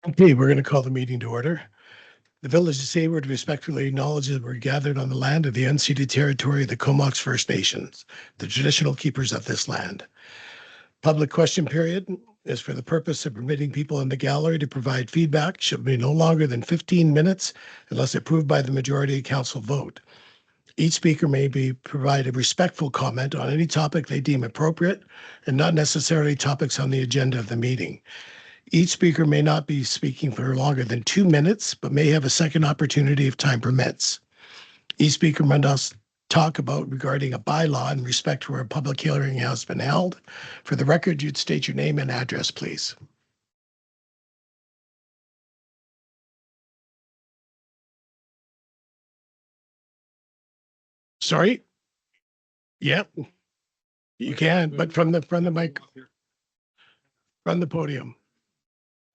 Okay, we're going to call the meeting to order. The Village of Hayward respectfully acknowledges that we're gathered on the land of the unceded territory of the Comox First Nations, the traditional keepers of this land. Public question period is for the purpose of permitting people in the gallery to provide feedback, should be no longer than 15 minutes unless approved by the majority of council vote. Each speaker may provide a respectful comment on any topic they deem appropriate and not necessarily topics on the agenda of the meeting. Each speaker may not be speaking for longer than 2 minutes, but may have a second opportunity if time permits. Each speaker must talk about regarding a bylaw in respect to where a public hearing has been held. For the record, you'd state your name and address, please. Sorry? Yep. You can, but from the mic, from the podium.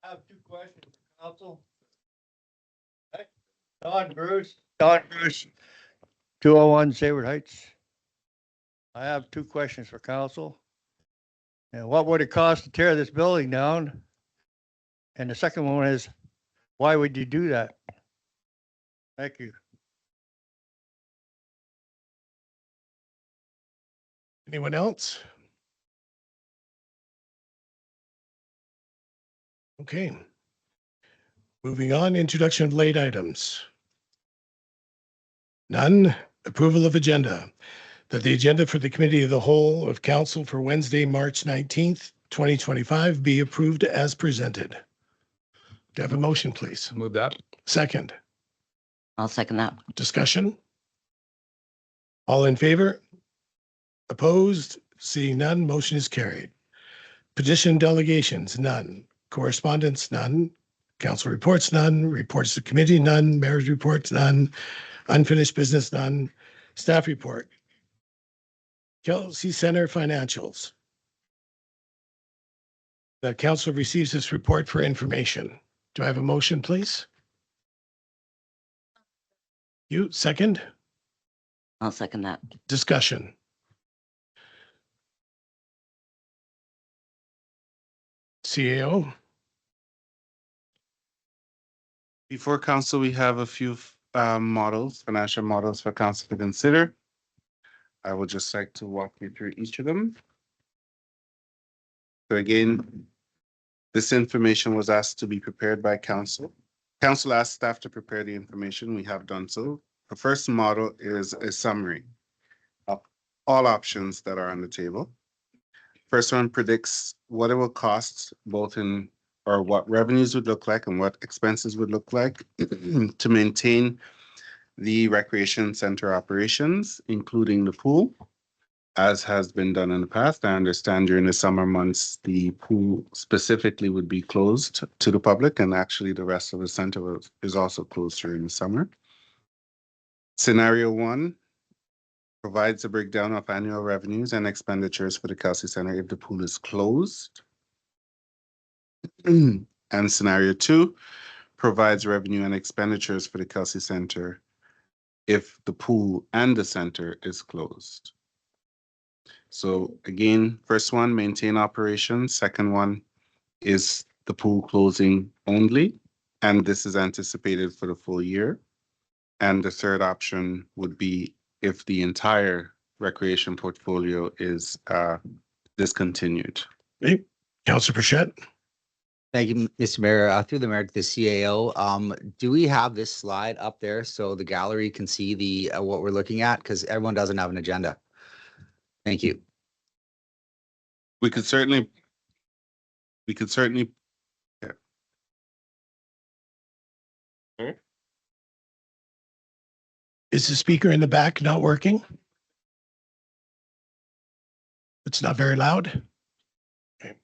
I have two questions, council. Don Bruce, 201 Hayward Heights. I have two questions for council. And what would it cost to tear this building down? And the second one is, why would you do that? Thank you. Anyone else? Okay. Moving on, introduction of late items. None. Approval of agenda. That the agenda for the Committee of the Whole of Council for Wednesday, March 19th, 2025 be approved as presented. Do I have a motion, please? Move that. Second. I'll second that. Discussion? All in favor? Opposed? Seeing none, motion is carried. Petition delegations, none. Correspondence, none. Council reports, none. Reports to committee, none. Mayor's reports, none. Unfinished business, none. Staff report. Kelsey Center financials. The council receives this report for information. Do I have a motion, please? You, second? I'll second that. Discussion. CAO? Before council, we have a few financial models for council to consider. I would just like to walk you through each of them. So again, this information was asked to be prepared by council. Council asked staff to prepare the information. We have done so. The first model is a summary of all options that are on the table. First one predicts what it will cost, both in or what revenues would look like and what expenses would look like to maintain the recreation center operations, including the pool, as has been done in the past. I understand during the summer months, the pool specifically would be closed to the public, and actually the rest of the center is also closed during the summer. Scenario one provides a breakdown of annual revenues and expenditures for the Kelsey Center if the pool is closed. And scenario two provides revenue and expenditures for the Kelsey Center if the pool and the center is closed. So again, first one, maintain operations. Second one is the pool closing only, and this is anticipated for the full year. And the third option would be if the entire recreation portfolio is discontinued. Okay. Councilor Burchett? Thank you, Mr. Mayor. Through the mayor to the CAO, do we have this slide up there so the gallery can see the what we're looking at? Because everyone doesn't have an agenda. Thank you. We could certainly. Yeah. Is the speaker in the back not working? It's not very loud. Okay.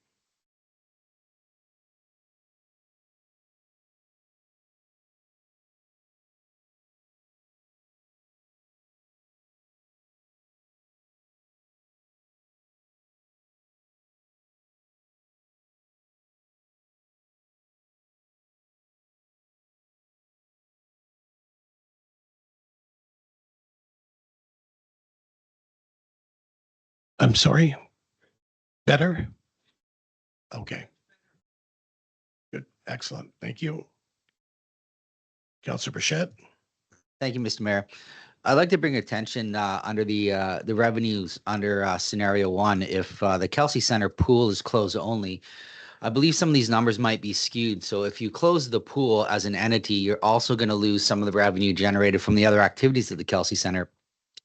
I'm sorry. Better? Okay. Good. Excellent. Thank you. Councillor Bichette. Thank you, Mr. Mayor. I'd like to bring attention under the revenues under scenario 1. If the Kelsey Center pool is closed only, I believe some of these numbers might be skewed. So if you close the pool as an entity, you're also going to lose some of the revenue generated from the other activities at the Kelsey Center.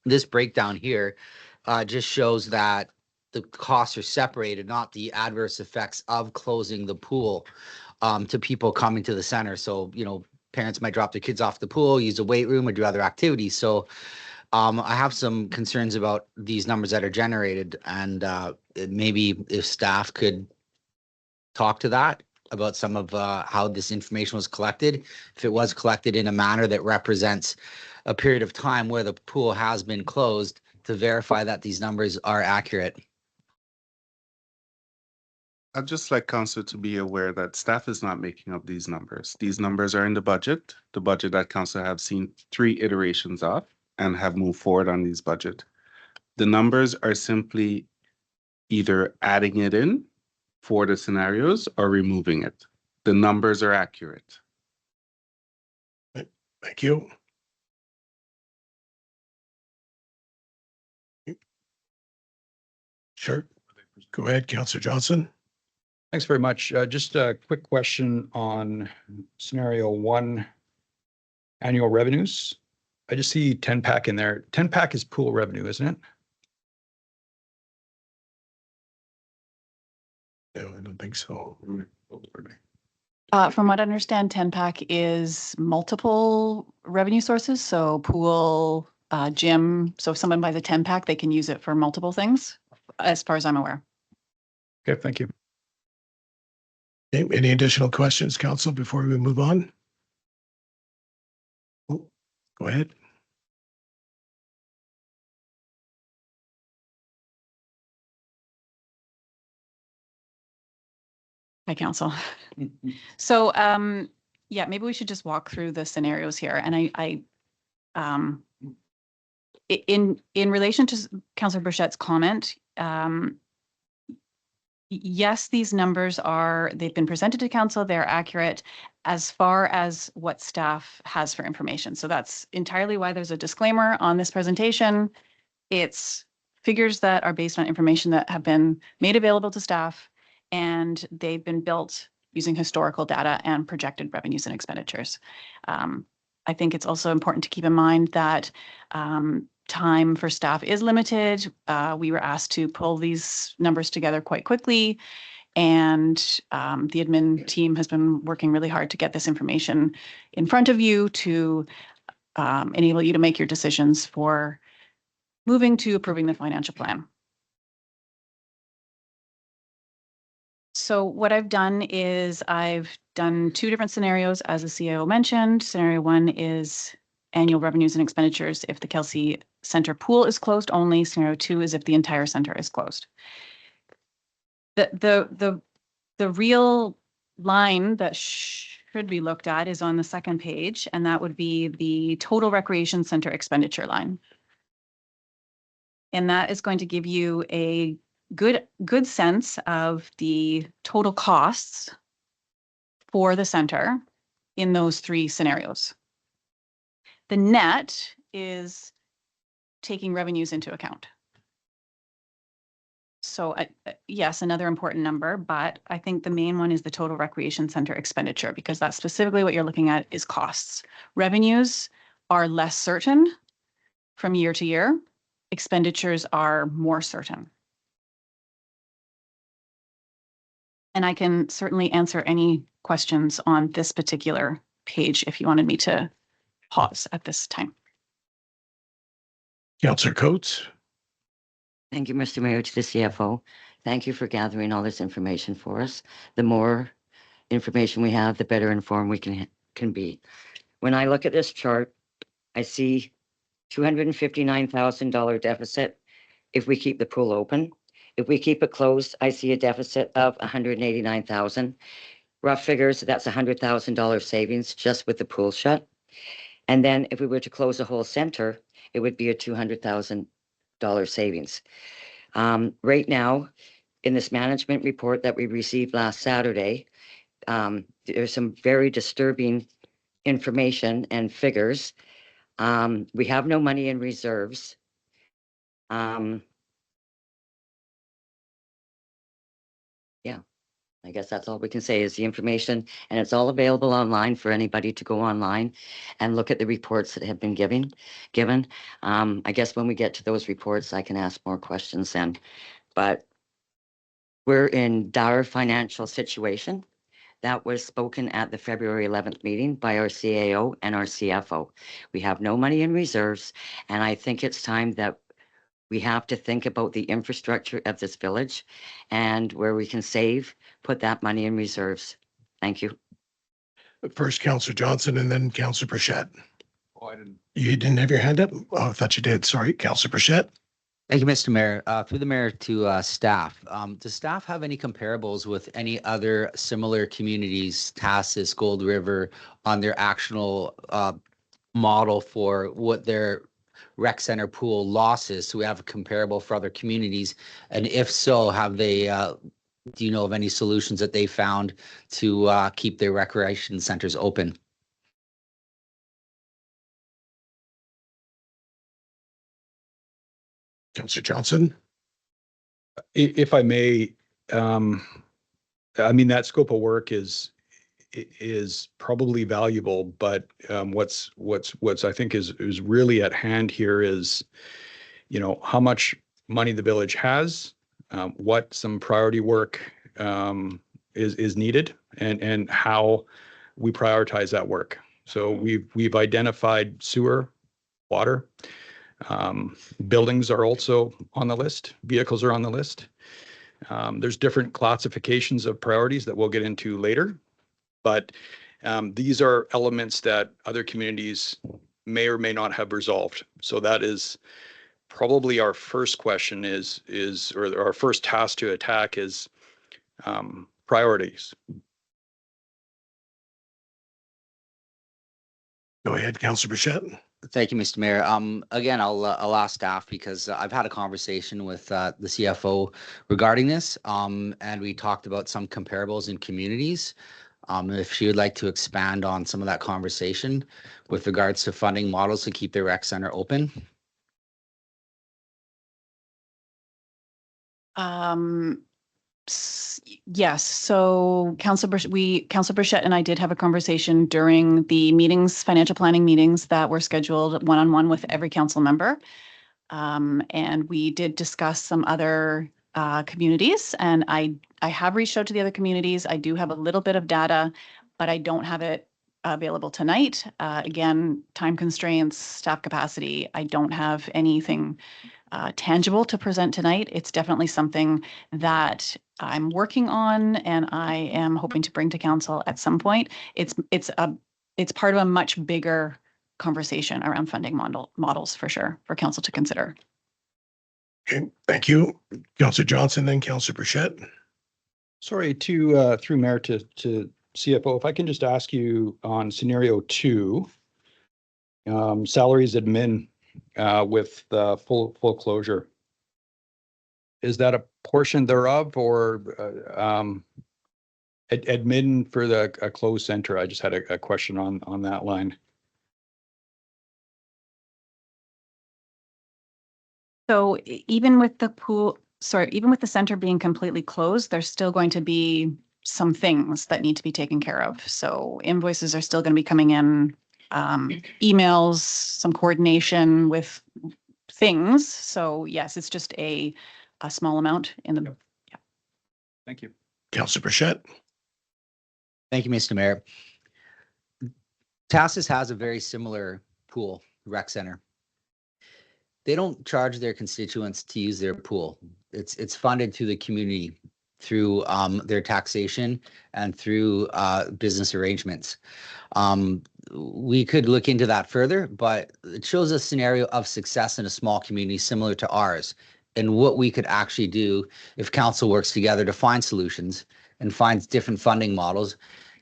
This breakdown here just shows that the costs are separated, not the adverse effects of closing the pool to people coming to the center. So, you know, parents might drop their kids off the pool, use a weight room, or do other activities. So I have some concerns about these numbers that are generated, and maybe if staff could talk to that about some of how this information was collected, if it was collected in a manner that represents a period of time where the pool has been closed, to verify that these numbers are accurate. I'd just like council to be aware that staff is not making up these numbers. These numbers are in the budget that council have seen 3 iterations of and have moved forward on these budget. The numbers are simply either adding it in for the scenarios or removing it. The numbers are accurate. Thank you. Sure. Go ahead, Councillor Johnson. Thanks very much. Just a quick question on scenario 1, annual revenues. I just see 10-pack in there. 10-pack is pool revenue, isn't it? No, I don't think so. From what I understand, 10-pack is multiple revenue sources. So pool, gym. So if someone buys a 10-pack, they can use it for multiple things, as far as I'm aware. Okay, thank you. Okay, any additional questions, council, before we move on? Oh, go ahead. Hi, council. So, yeah, maybe we should just walk through the scenarios here. And in relation to Councillor Bichette's comment, yes, these numbers they've been presented to council, they're accurate as far as what staff has for information. So that's entirely why there's a disclaimer on this presentation. It's figures that are based on information that have been made available to staff, and they've been built using historical data and projected revenues and expenditures. I think it's also important to keep in mind that time for staff is limited. We were asked to pull these numbers together quite quickly, and the admin team has been working really hard to get this information in front of you to enable you to make your decisions for moving to approving the financial plan. So what I've done is I've done 2 different scenarios, as the CAO mentioned. Scenario 1 is annual revenues and expenditures if the Kelsey Center pool is closed only. Scenario 2 is if the entire center is closed. The real line that should be looked at is on the second page, and that would be the total recreation center expenditure line. And that is going to give you a good sense of the total costs for the center in those 3 scenarios. The net is taking revenues into account. So yes, another important number, but I think the main one is the total recreation center expenditure, because that's specifically what you're looking at is costs. Revenues are less certain from year to year. Expenditures are more certain. And I can certainly answer any questions on this particular page if you wanted me to pause at this time. Councillor Coates. Thank you, Mr. Mayor, to the CFO. Thank you for gathering all this information for us. The more information we have, the better informed we can be. When I look at this chart, I see $259,000 deficit if we keep the pool open. If we keep it closed, I see a deficit of $189,000. Rough figures, that's $100,000 savings just with the pool shut. And then if we were to close the whole center, it would be a $200,000 savings. Right now, in this management report that we received last Saturday, there's some very disturbing information and figures. We have no money in reserves. Yeah, I guess that's all we can say is the information, and it's all available online for anybody to go online and look at the reports that have been given. I guess when we get to those reports, I can ask more questions then. But we're in dire financial situation. That was spoken at the February 11th meeting by our CAO and our CFO. We have no money in reserves, and I think it's time that we have to think about the infrastructure of this village and where we can save, put that money in reserves. Thank you. First, Councillor Johnson, and then Councillor Burchett. Oh, I didn't. You didn't have your hand up? Oh, I thought you did. Sorry, Councillor Burchett. Thank you, Mr. Mayor. Through the mayor to staff. Does staff have any comparables with any other similar communities, Tassus, Gold River, on their actual model for what their rec center pool losses? So we have a comparable for other communities. And if so, have they, do you know of any solutions that they found to keep their recreation centers open? Councillor Johnson. If I may, I mean, that scope of work is probably valuable, but what's I think is really at hand here is, you know, how much money the village has, what some priority work is needed, and how we prioritize that work. So we've identified sewer, water. Buildings are also on the list. Vehicles are on the list. There's different classifications of priorities that we'll get into later, but these are elements that other communities may or may not have resolved. So that is probably our first question or our first task to attack is priorities. Go ahead, Councillor Burchett. Thank you, Mr. Mayor. Again, I'll ask staff because I've had a conversation with the CFO regarding this, and we talked about some comparables in communities. If she would like to expand on some of that conversation with regards to funding models to keep their rec center open. Yes, so Councillor Burchett and I did have a conversation during the meetings, financial planning meetings that were scheduled one-on-one with every council member. And we did discuss some other communities, and I have reached out to the other communities. I do have a little bit of data, but I don't have it available tonight. Again, time constraints, staff capacity. I don't have anything tangible to present tonight. It's definitely something that I'm working on and I am hoping to bring to council at some point. It's part of a much bigger conversation around funding models for sure for council to consider. Okay, thank you. Councillor Johnson, then Councillor Burchett. Sorry, through Mayor to CFO, if I can just ask you on scenario 2, salaries admin with the full closure. Is that a portion thereof or admin for the closed center? I just had a question on that line. So even with the even with the center being completely closed, there's still going to be some things that need to be taken care of. So invoices are still going to be coming in, emails, some coordination with things. So yes, it's just a small amount in the. Yep. Yeah. Thank you. Councillor Burchett. Thank you, Mr. Mayor. Tassus has a very similar pool, rec center. They don't charge their constituents to use their pool. It's funded to the community through their taxation and through business arrangements. We could look into that further, but it shows a scenario of success in a small community similar to ours and what we could actually do if council works together to find solutions and finds different funding models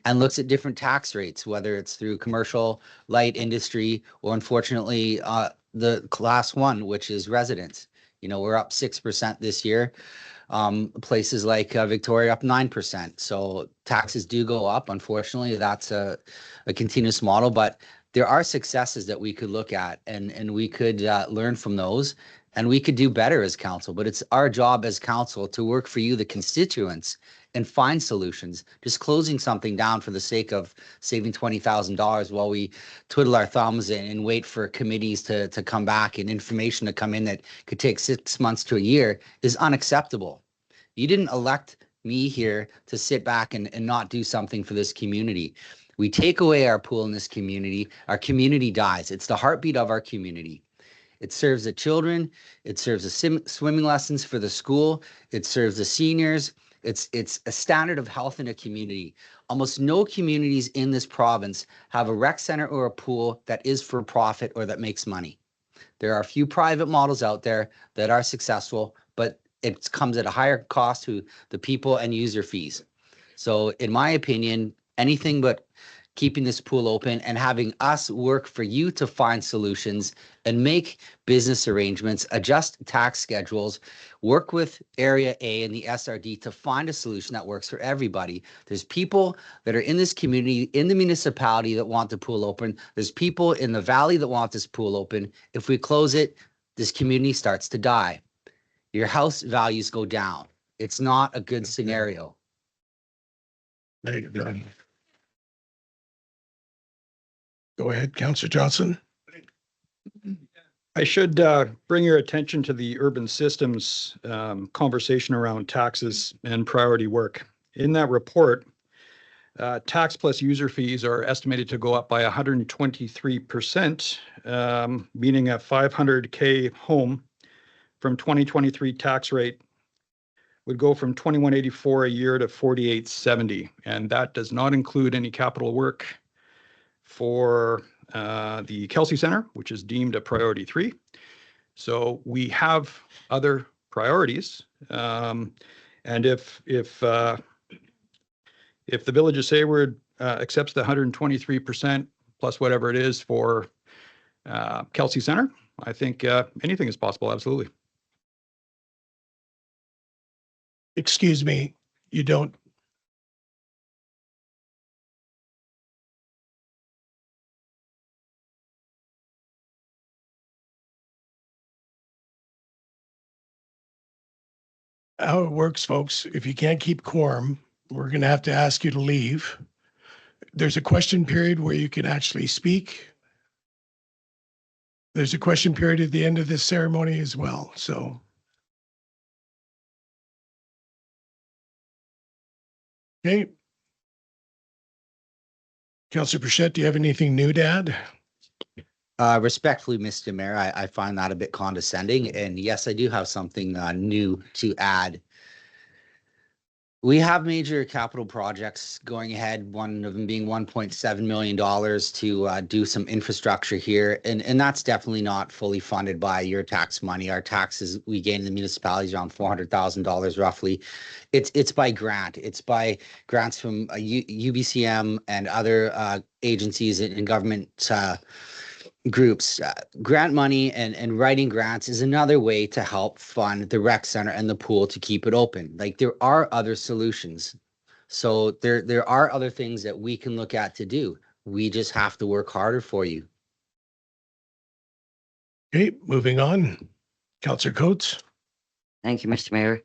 and looks at different tax rates, whether it's through commercial, light industry, or unfortunately, the class 1, which is residents. You know, we're up 6% this year. Places like Victoria up 9%. So taxes do go up. Unfortunately, that's a continuous model, but there are successes that we could look at and we could learn from those and we could do better as council. But it's our job as council to work for you, the constituents, and find solutions. Just closing something down for the sake of saving $20,000 while we twiddle our thumbs and wait for committees to come back and information to come in that could take 6 months to a year is unacceptable. You didn't elect me here to sit back and not do something for this community. We take away our pool in this community, our community dies. It's the heartbeat of our community. It serves the children. It serves the swimming lessons for the school. It serves the seniors. It's a standard of health in a community. Almost no communities in this province have a rec center or a pool that is for profit or that makes money. There are a few private models out there that are successful, but it comes at a higher cost to the people and user fees. So in my opinion, anything but keeping this pool open and having us work for you to find solutions and make business arrangements, adjust tax schedules, work with Area A and the SRD to find a solution that works for everybody. There's people that are in this community, in the municipality that want the pool open. There's people in the valley that want this pool open. If we close it, this community starts to die. Your house values go down. It's not a good scenario. Go ahead, Councillor Johnson. I should bring your attention to the urban systems conversation around taxes and priority work. In that report, tax plus user fees are estimated to go up by 123%, meaning a $500K home from 2023 tax rate would go from $2,184 a year to $4,870. And that does not include any capital work for the Kelsey Center, which is deemed a priority 3. So we have other priorities. And if the Village of Sayward accepts the 123% plus whatever it is for Kelsey Center, I think anything is possible, absolutely. Excuse me, you don't. How it works, folks, if you can't keep quorum, we're going to have to ask you to leave. There's a question period where you can actually speak. There's a question period at the end of this ceremony as well, so. Okay. Councillor Burchett, do you have anything new to add? Respectfully, Mr. Mayor, I find that a bit condescending. And yes, I do have something new to add. We have major capital projects going ahead, one of them being $1.7 million to do some infrastructure here. And that's definitely not fully funded by your tax money. Our taxes we gain in the municipalities around $400,000 roughly. It's by grant. It's by grants from UBCM and other agencies and government groups. Grant money and writing grants is another way to help fund the rec center and the pool to keep it open. Like there are other solutions. So there are other things that we can look at to do. We just have to work harder for you. Okay, moving on. Councillor Coates. Thank you, Mr. Mayor.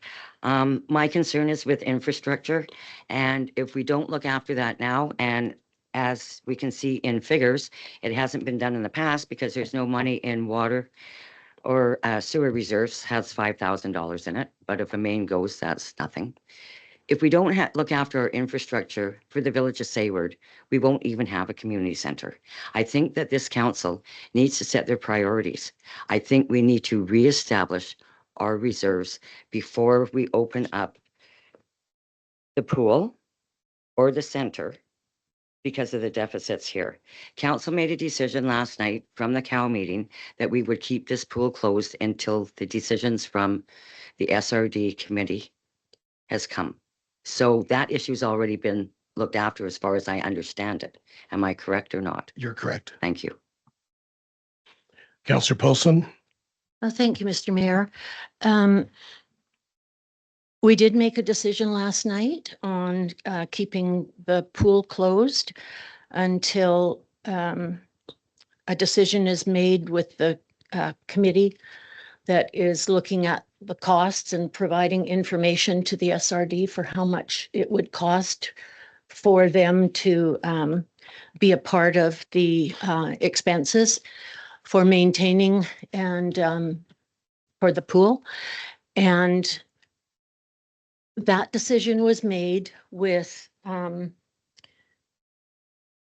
My concern is with infrastructure, and if we don't look after that now, and as we can see in figures, it hasn't been done in the past because there's no money in water or sewer reserves has $5,000 in it. But if a main goes, that's nothing. If we don't look after our infrastructure for the Village of Sayward, we won't even have a community center. I think that this council needs to set their priorities. I think we need to reestablish our reserves before we open up the pool or the center because of the deficits here. Council made a decision last night from the COW meeting that we would keep this pool closed until the decisions from the SRD committee has come. So that issue's already been looked after as far as I understand it. Am I correct or not? You're correct. Thank you. Councillor Paulson. Thank you, Mr. Mayor. We did make a decision last night on keeping the pool closed until a decision is made with the committee that is looking at the costs and providing information to the SRD for how much it would cost for them to be a part of the expenses for maintaining and for the pool. And that decision was made with a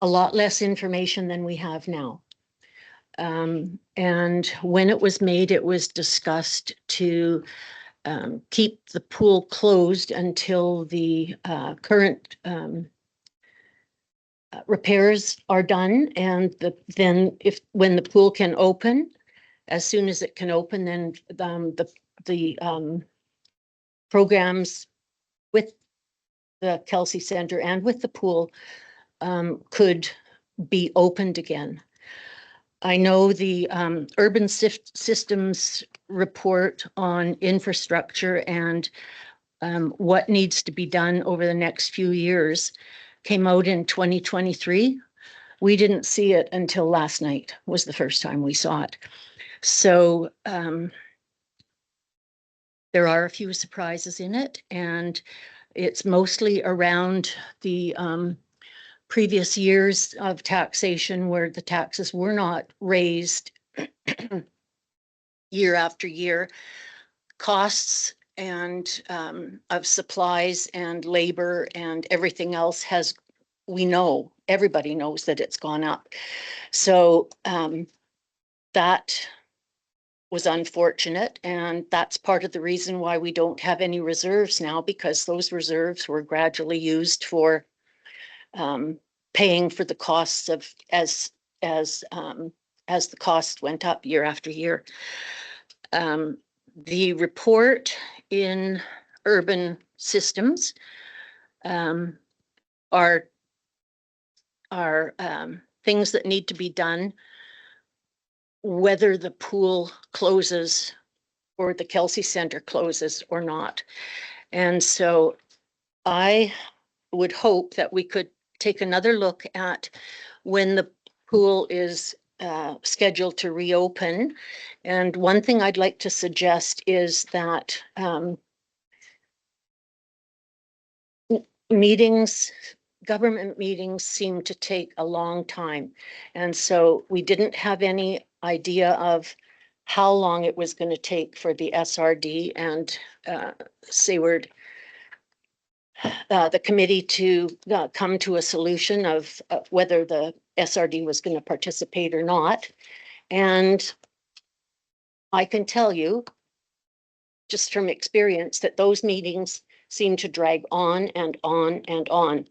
lot less information than we have now. And when it was made, it was discussed to keep the pool closed until the current repairs are done. And then when the pool can open, as soon as it can open, then the programs with the Kelsey Center and with the pool could be opened again. I know the urban systems report on infrastructure and what needs to be done over the next few years came out in 2023. We didn't see it until last night was the first time we saw it. So there are a few surprises in it, and it's mostly around the previous years of taxation where the taxes were not raised year after year. Costs and of supplies and labor and everything else everybody knows that it's gone up. So that was unfortunate, and that's part of the reason why we don't have any reserves now, because those reserves were gradually used for paying for the costs of as the cost went up year after year. The report in urban systems are things that need to be done, whether the pool closes or the Kelsey Center closes or not. And so I would hope that we could take another look at when the pool is scheduled to reopen. And one thing I'd like to suggest is that government meetings seem to take a long time. And so we didn't have any idea of how long it was going to take for the SRD and Sayward, the committee to come to a solution of whether the SRD was going to participate or not. And I can tell you, just from experience, that those meetings seem to drag on and on and on.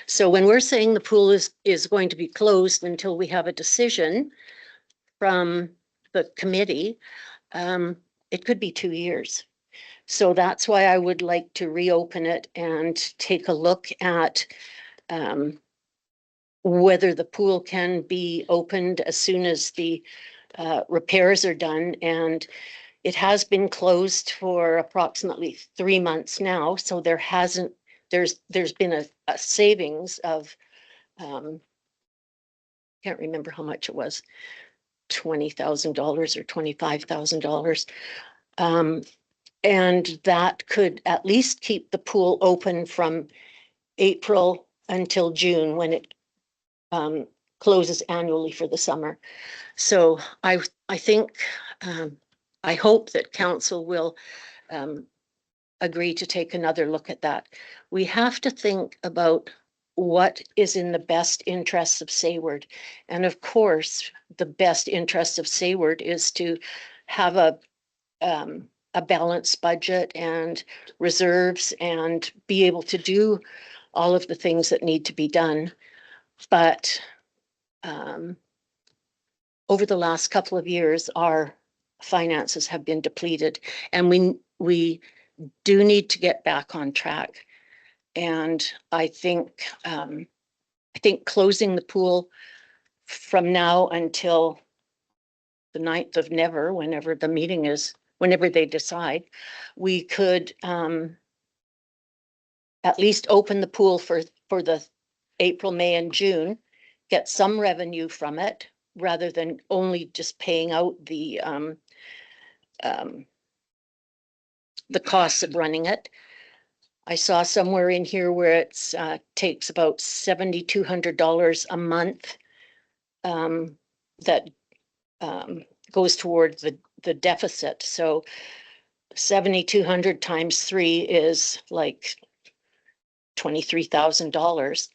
So when we're saying the pool is going to be closed until we have a decision from the committee, it could be 2 years. So that's why I would like to reopen it and take a look at whether the pool can be opened as soon as the repairs are done. And it has been closed for approximately 3 months now, so there's been a savings of can't remember how much it was, $20,000 or $25,000. And that could at least keep the pool open from April until June, when it closes annually for the summer. So I think I hope that council will agree to take another look at that. We have to think about what is in the best interests of Sayward. And of course, the best interest of Sayward is to have a balanced budget and reserves and be able to do all of the things that need to be done. But over the last couple of years, our finances have been depleted, and we do need to get back on track. And I think closing the pool from now until the 9th of never, whenever the meeting is, whenever they decide, we could at least open the pool for the April, May and June, get some revenue from it rather than only just paying out the costs of running it. I saw somewhere in here where it's takes about $7,200 a month that goes towards the deficit. So 7,200 times 3 is like $23,000.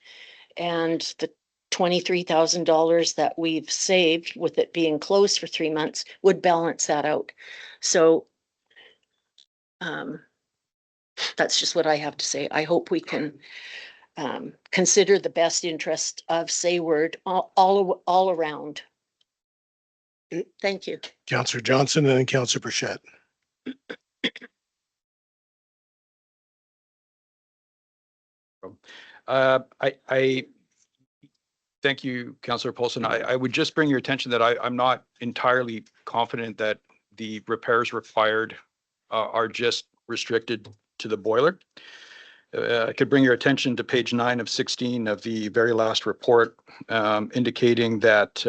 And the $23,000 that we've saved with it being closed for 3 months would balance that out. So that's just what I have to say. I hope we can consider the best interest of Sayward all around. Thank you. Councillor Johnson and then Councillor Burchett. I thank you, Councillor Paulson. I would just bring your attention that I'm not entirely confident that the repairs required are just restricted to the boiler. I could bring your attention to page 9 of 16 of the very last report, indicating that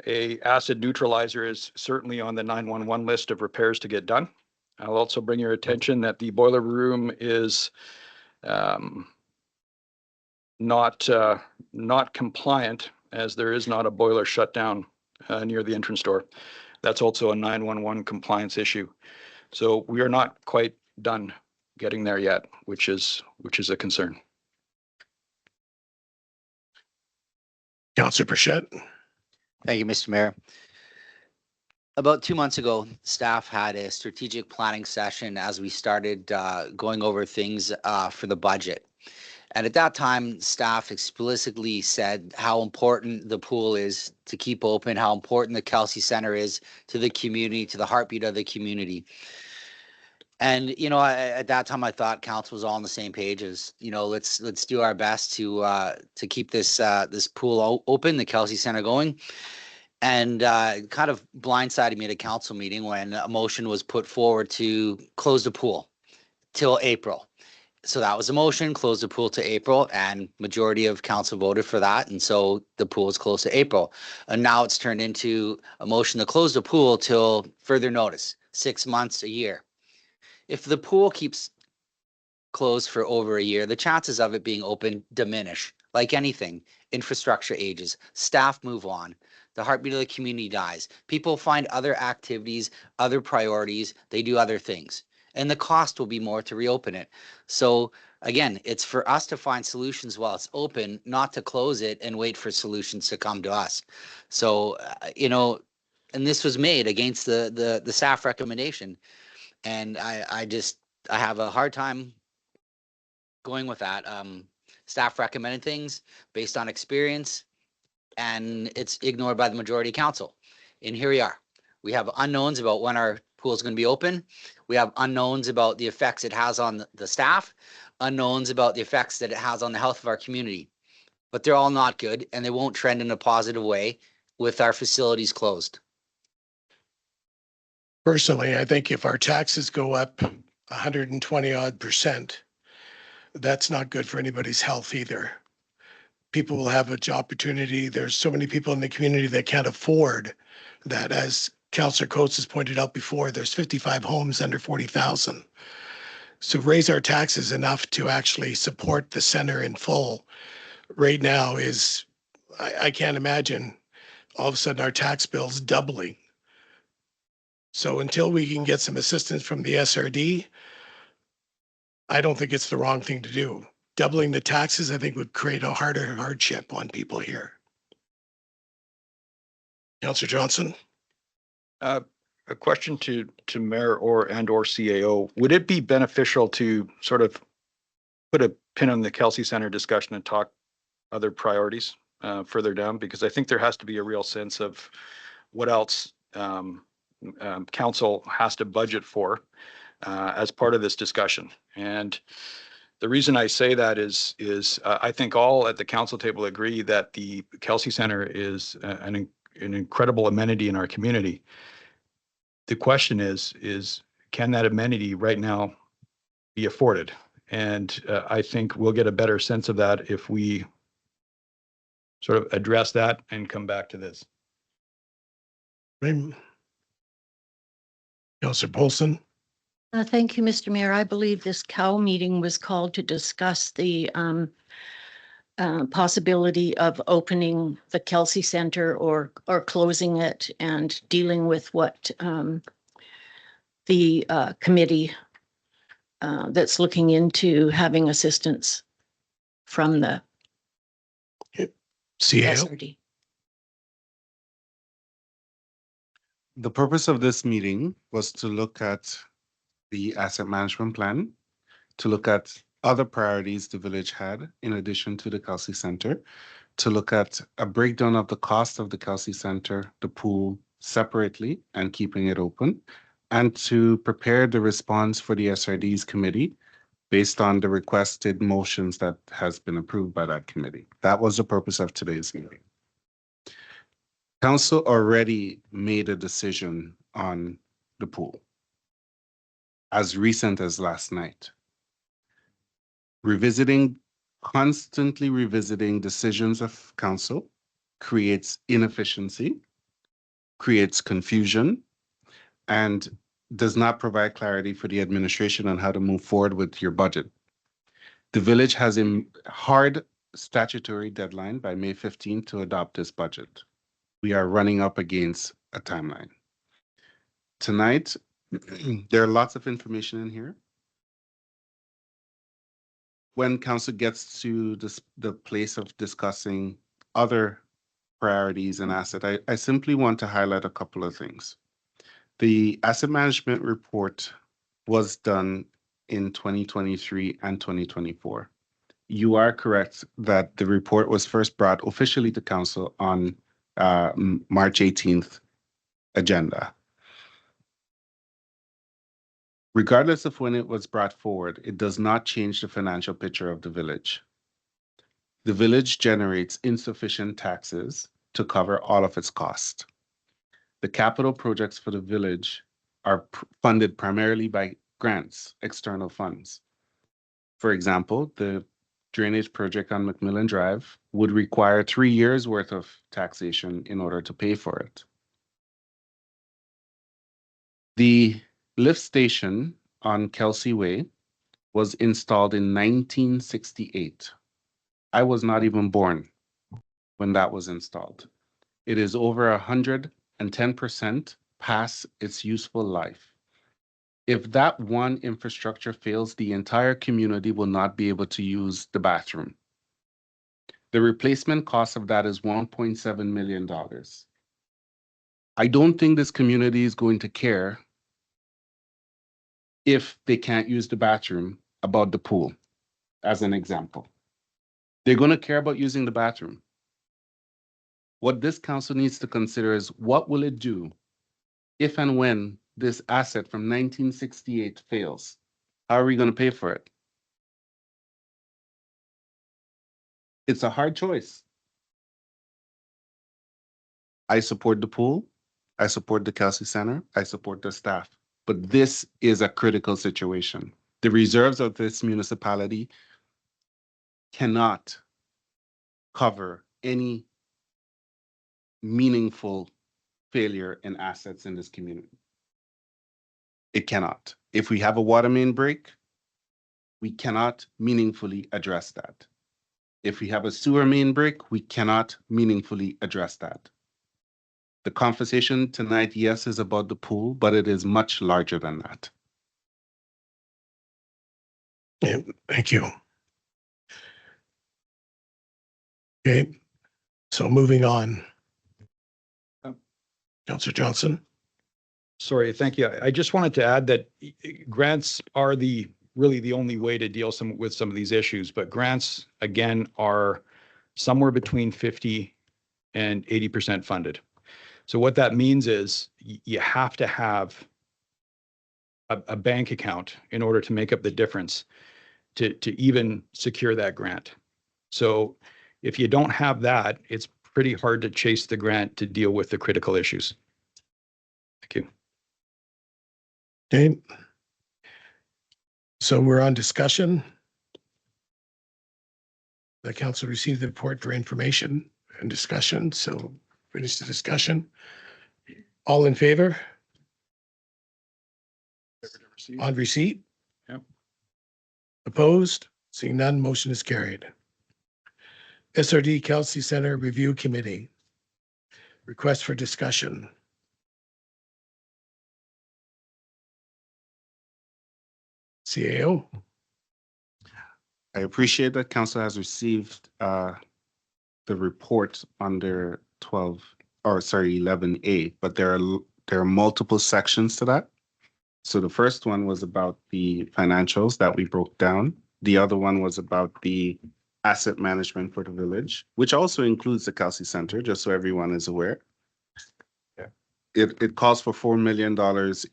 a acid neutralizer is certainly on the 911 list of repairs to get done. I'll also bring your attention that the boiler room is not compliant, as there is not a boiler shutdown near the entrance door. That's also a 911 compliance issue. So we are not quite done getting there yet, which is a concern. Councillor Burchett. Thank you, Mr. Mayor. About 2 months ago, staff had a strategic planning session as we started going over things for the budget. And at that time, staff explicitly said how important the pool is to keep open, how important the Kelsey Center is to the community, to the heartbeat of the community. And, you know, at that time, I thought council was all on the same page as, you know, let's do our best to keep this this pool open, the Kelsey Center going. And kind of blindsided me at a council meeting when a motion was put forward to close the pool till April. So that was a motion, close the pool to April, and majority of council voted for that. And so the pool is closed to April. And now it's turned into a motion to close the pool till further notice, 6 months, a year. If the pool keeps closed for over a year, the chances of it being open diminish. Like anything, infrastructure ages, staff move on, the heartbeat of the community dies. People find other activities, other priorities, they do other things. And the cost will be more to reopen it. So again, it's for us to find solutions while it's open, not to close it and wait for solutions to come to us. So, you know, and this was made against the staff recommendation. And I have a hard time going with that. Staff recommended things based on experience, and it's ignored by the majority of council. And here we are. We have unknowns about when our pool is going to be open. We have unknowns about the effects it has on the staff, unknowns about the effects that it has on the health of our community. But they're all not good, and they won't trend in a positive way with our facilities closed. Personally, I think if our taxes go up 120 odd %, that's not good for anybody's health either. People will have a job opportunity. There's so many people in the community that can't afford that. As Councillor Coates has pointed out before, there's 55 homes under 40,000. So raise our taxes enough to actually support the center in full right now is, I can't imagine all of a sudden our tax bills doubling. So until we can get some assistance from the SRD, I don't think it's the wrong thing to do. Doubling the taxes, I think, would create a harder hardship on people here. Councillor Johnson. A question to Mayor or CAO. Would it be beneficial to sort of put a pin on the Kelsey Center discussion and talk other priorities further down? Because I think there has to be a real sense of what else council has to budget for as part of this discussion. And the reason I say that is I think all at the council table agree that the Kelsey Center is an incredible amenity in our community. The question is can that amenity right now be afforded? And I think we'll get a better sense of that if we sort of address that and come back to this. Right. Councillor Paulson, Thank you, Mr. Mayor. I believe this COW meeting was called to discuss the possibility of opening the Kelsey Center or closing it and dealing with what the committee that's looking into having assistance from the CAO. SRD. The purpose of this meeting was to look at the asset management plan, to look at other priorities the village had in addition to the Kelsey Center, to look at a breakdown of the cost of the Kelsey Center, the pool separately and keeping it open, and to prepare the response for the SRD's committee based on the requested motions that has been approved by that committee. That was the purpose of today's meeting. Council already made a decision on the pool as recent as last night. Constantly revisiting decisions of council creates inefficiency, creates confusion, and does not provide clarity for the administration on how to move forward with your budget. The village has a hard statutory deadline by May 15th to adopt this budget. We are running up against a timeline. Tonight, there are lots of information in here. When council gets to the place of discussing other priorities and asset, I simply want to highlight a couple of things. The asset management report was done in 2023 and 2024. You are correct that the report was first brought officially to council on March 18th agenda. Regardless of when it was brought forward, it does not change the financial picture of the village. The village generates insufficient taxes to cover all of its costs. The capital projects for the village are funded primarily by grants, external funds. For example, the drainage project on McMillan Drive would require 3 years worth of taxation in order to pay for it. The lift station on Kelsey Way was installed in 1968. I was not even born when that was installed. It is over 110% past its useful life. If that one infrastructure fails, the entire community will not be able to use the bathroom. The replacement cost of that is $1.7 million. I don't think this community is going to care if they can't use the bathroom about the pool, as an example. They're going to care about using the bathroom. What this council needs to consider is what will it do if and when this asset from 1968 fails? How are we going to pay for it? It's a hard choice. I support the pool. I support the Kelsey Center. I support the staff. But this is a critical situation. The reserves of this municipality cannot cover any meaningful failure in assets in this community. It cannot. If we have a water main break, we cannot meaningfully address that. If we have a sewer main break, we cannot meaningfully address that. The conversation tonight, yes, is about the pool, but it is much larger than that. Yeah, thank you. Okay, so moving on. Councillor Johnson. Sorry, thank you. I just wanted to add that grants are really the only way to deal with some of these issues, but grants, again, are somewhere between 50 and 80% funded. So what that means is you have to have a bank account in order to make up the difference to even secure that grant. So if you don't have that, it's pretty hard to chase the grant to deal with the critical issues. Thank you. Okay. So we're on discussion. The council received the report for information and discussion, so finish the discussion. All in favor? On receipt? Yep. Opposed? Seeing none, motion is carried. SRD Kelsey Center Review Committee. Request for discussion. CAO? I appreciate that council has received the report under 11A, but there are multiple sections to that. So the first one was about the financials that we broke down. The other one was about the asset management for the village, which also includes the Kelsey Center, just so everyone is aware. Yeah. It calls for $4 million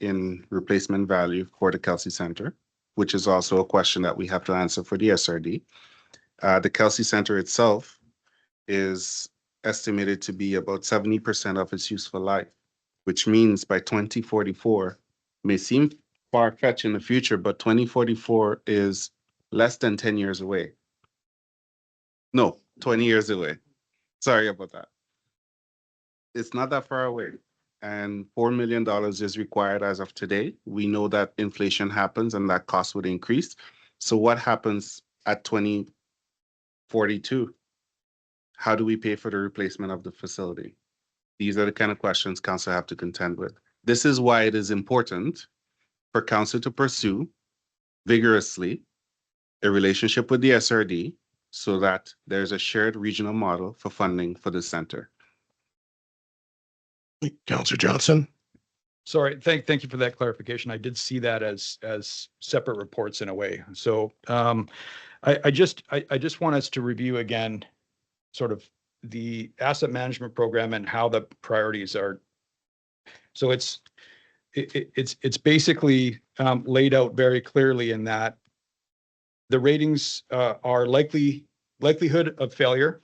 in replacement value for the Kelsey Center, which is also a question that we have to answer for the SRD. The Kelsey Center itself is estimated to be about 70% of its useful life, which means by 2044, may seem far-fetched in the future, but 2044 is less than 10 years away. No, 20 years away. Sorry about that. It's not that far away. And $4 million is required as of today. We know that inflation happens and that cost would increase. So what happens at 2042? How do we pay for the replacement of the facility? These are the kind of questions council have to contend with. This is why it is important for council to pursue vigorously a relationship with the SRD so that there's a shared regional model for funding for the center. Councillor Johnson? Sorry, thank you for that clarification. I did see that as separate reports in a way. So I just want us to review again sort of the asset management program and how the priorities are. So it's basically laid out very clearly in that the ratings are likelihood of failure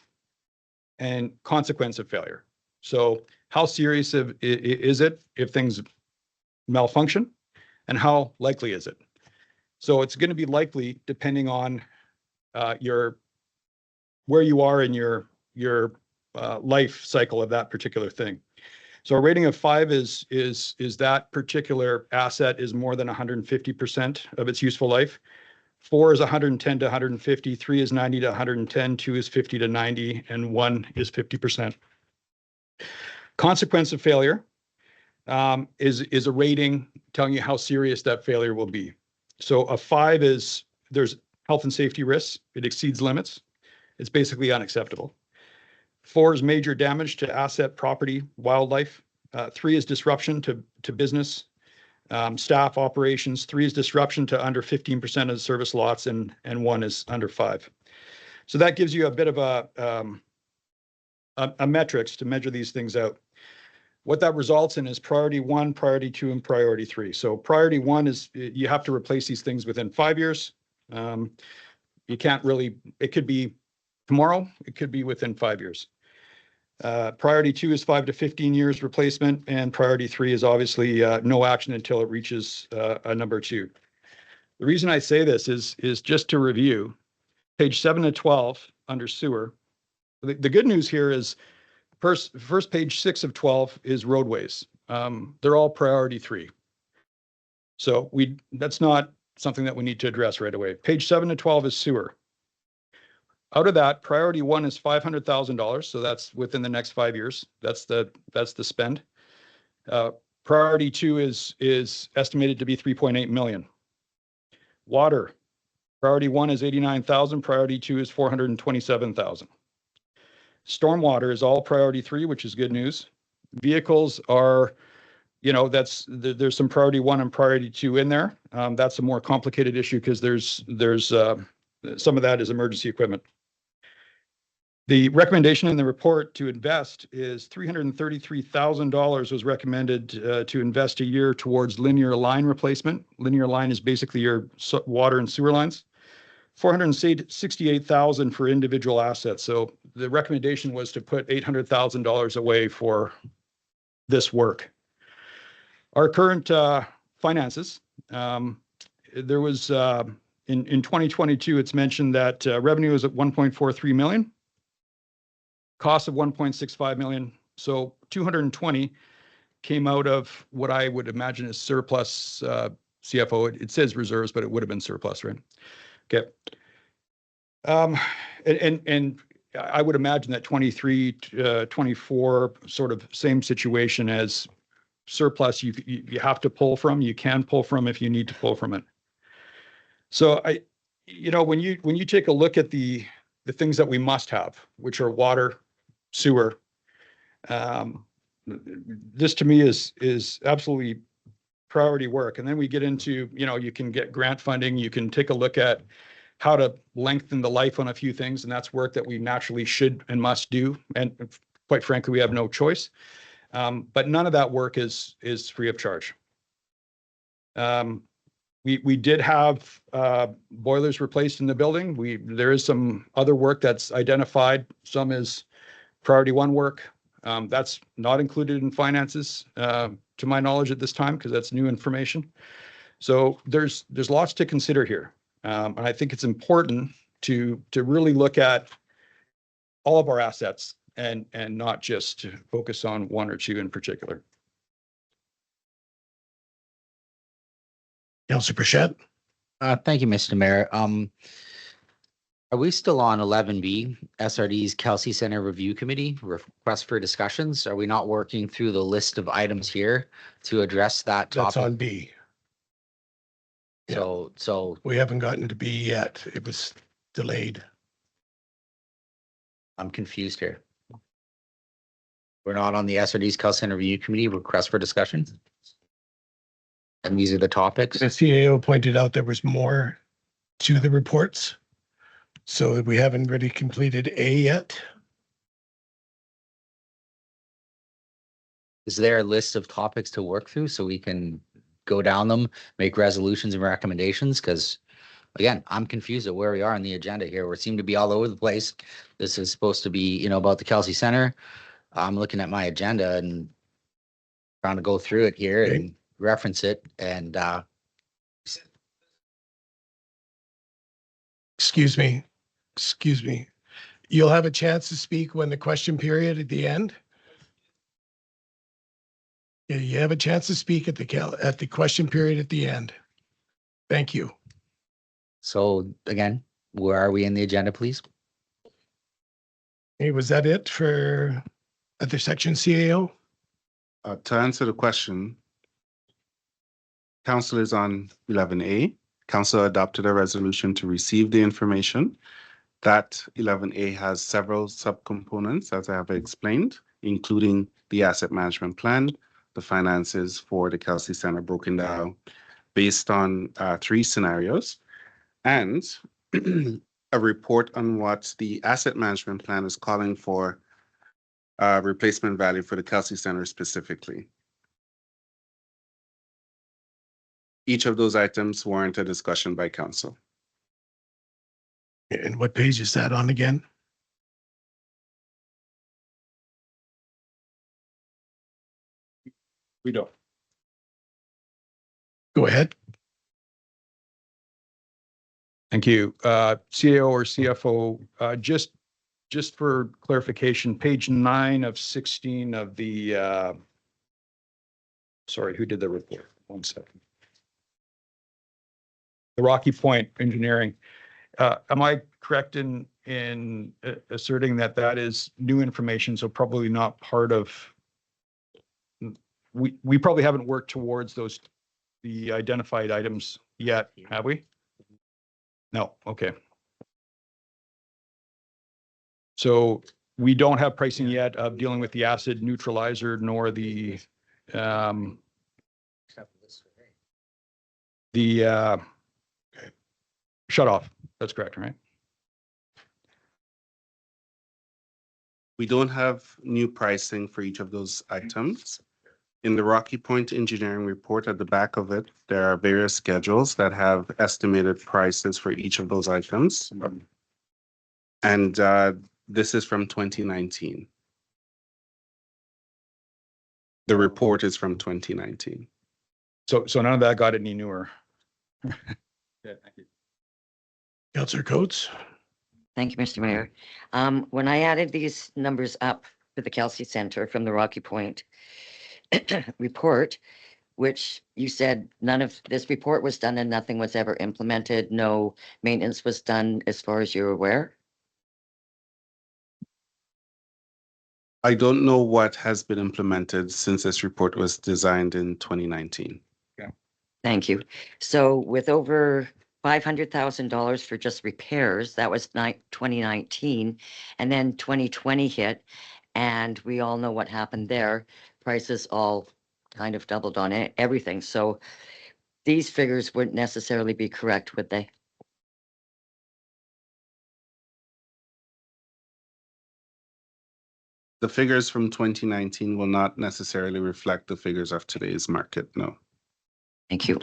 and consequence of failure. So how serious is it if things malfunction, and how likely is it? So it's going to be likely depending on where you are in your life cycle of that particular thing. So a rating of 5 is that particular asset is more than 150% of its useful life. 4 is 110 to 150, 3 is 90 to 110, 2 is 50 to 90, and 1 is 50%. Consequence of failure is a rating telling you how serious that failure will be. So a 5 is there's health and safety risks. It exceeds limits. It's basically unacceptable. 4 is major damage to asset, property, wildlife. 3 is disruption to business, staff, operations. 3 is disruption to under 15% of the service lots, and 1 is under 5. So that gives you a bit of a metrics to measure these things out. What that results in is priority 1, priority 2, and priority 3. So priority 1 is you have to replace these things within 5 years. You can't really, it could be tomorrow, it could be within 5 years. Priority 2 is 5 to 15 years replacement, and priority 3 is obviously no action until it reaches a number 2. The reason I say this is just to review page 7 to 12 under sewer. The good news here is first page 6 of 12 is roadways. They're all priority 3. So that's not something that we need to address right away. Page 7 to 12 is sewer. Out of that, priority 1 is $500,000. So that's within the next 5 years. That's the spend. Priority 2 is estimated to be 3.8 million. Water. Priority 1 is 89,000. Priority 2 is 427,000. Stormwater is all priority 3, which is good news. Vehicles are, there's some priority 1 and priority 2 in there. That's a more complicated issue because there's some of that is emergency equipment. The recommendation in the report to invest is $333,000 was recommended to invest a year towards linear line replacement. Linear line is basically your water and sewer lines. $468,000 for individual assets. So the recommendation was to put $800,000 away for this work. Our current finances, there was in 2022, it's mentioned that revenue is at 1.43 million. Cost of 1.65 million. So 220 came out of what I would imagine is surplus CFO. It says reserves, but it would have been surplus, right? Okay. And I would imagine that 23, 24, sort of same situation as surplus you have to pull from, you can pull from if you need to pull from it. So when you take a look at the things that we must have, which are water, sewer, this to me is absolutely priority work. And then we get into, you can get grant funding, you can take a look at how to lengthen the life on a few things, and that's work that we naturally should and must do. And quite frankly, we have no choice. But none of that work is free of charge. We did have boilers replaced in the building. There is some other work that's identified. Some is priority one work. That's not included in finances, to my knowledge at this time, because that's new information. So there's lots to consider here. And I think it's important to really look at all of our assets and not just to focus on one or two in particular. Councillor Bichette? Thank you, Mr. Mayor. Are we still on 11B, SRD's Kelsey Center Review Committee, request for discussions? Are we not working through the list of items here to address that That's topic? on B. So We haven't gotten to B yet. It was delayed. I'm confused here. We're not on the SRD's Kelsey Center Review Committee, request for discussion? And these are the topics? The CAO pointed out there was more to the reports. So we haven't really completed A yet. Is there a list of topics to work through so we can go down them, make resolutions and recommendations? Because again, I'm confused at where we are on the agenda here. We seem to be all over the place. This is supposed to be, about the Kelsey Center. I'm looking at my agenda and trying to go through it here Okay. and reference it. And Excuse me. You'll have a chance to speak when the question period at the end. Yeah, you have a chance to speak at the question period at the end. Thank you. so again, where are we in the agenda, please? Hey, was that it for other section CAO? To answer the question, council is on 11A. Council adopted a resolution to receive the information. That 11A has several subcomponents, as I have explained, including the asset management plan, the finances for the Kelsey Center broken down based on 3 scenarios, and a report on what the asset management plan is calling for replacement value for the Kelsey Center specifically. Each of those items warrant a discussion by council. And what page is that on again? We don't. Go ahead. Thank you. CAO or CFO, just for clarification, page 9 of 16 of the, sorry, who did the report? 1 second. The Rocky Point Engineering. Am I correct in asserting that is new information, so probably not part of, we probably haven't worked towards the identified items yet, have we? No, okay. So we don't have pricing yet of dealing with the acid neutralizer nor the shut off. That's correct, right? We don't have new pricing for each of those items. In the Rocky Point Engineering report, at the back of it, there are various schedules that have estimated prices for each of those items. And this is from 2019. The report is from 2019. So none of that got any newer. Yeah, thank you. Councillor Coates? Thank you, Mr. Mayor. When I added these numbers up for the Kelsey Center from the Rocky Point report, which you said none of this report was done and nothing was ever implemented, no maintenance was done as far as you're aware? I don't know what has been implemented since this report was designed in 2019. Thank you. So with over $500,000 for just repairs, that was 2019, and then 2020 hit, and we all know what happened there. Prices all kind of doubled on it, everything. So these figures wouldn't necessarily be correct, would they? The figures from 2019 will not necessarily reflect the figures of today's market, no. Thank you.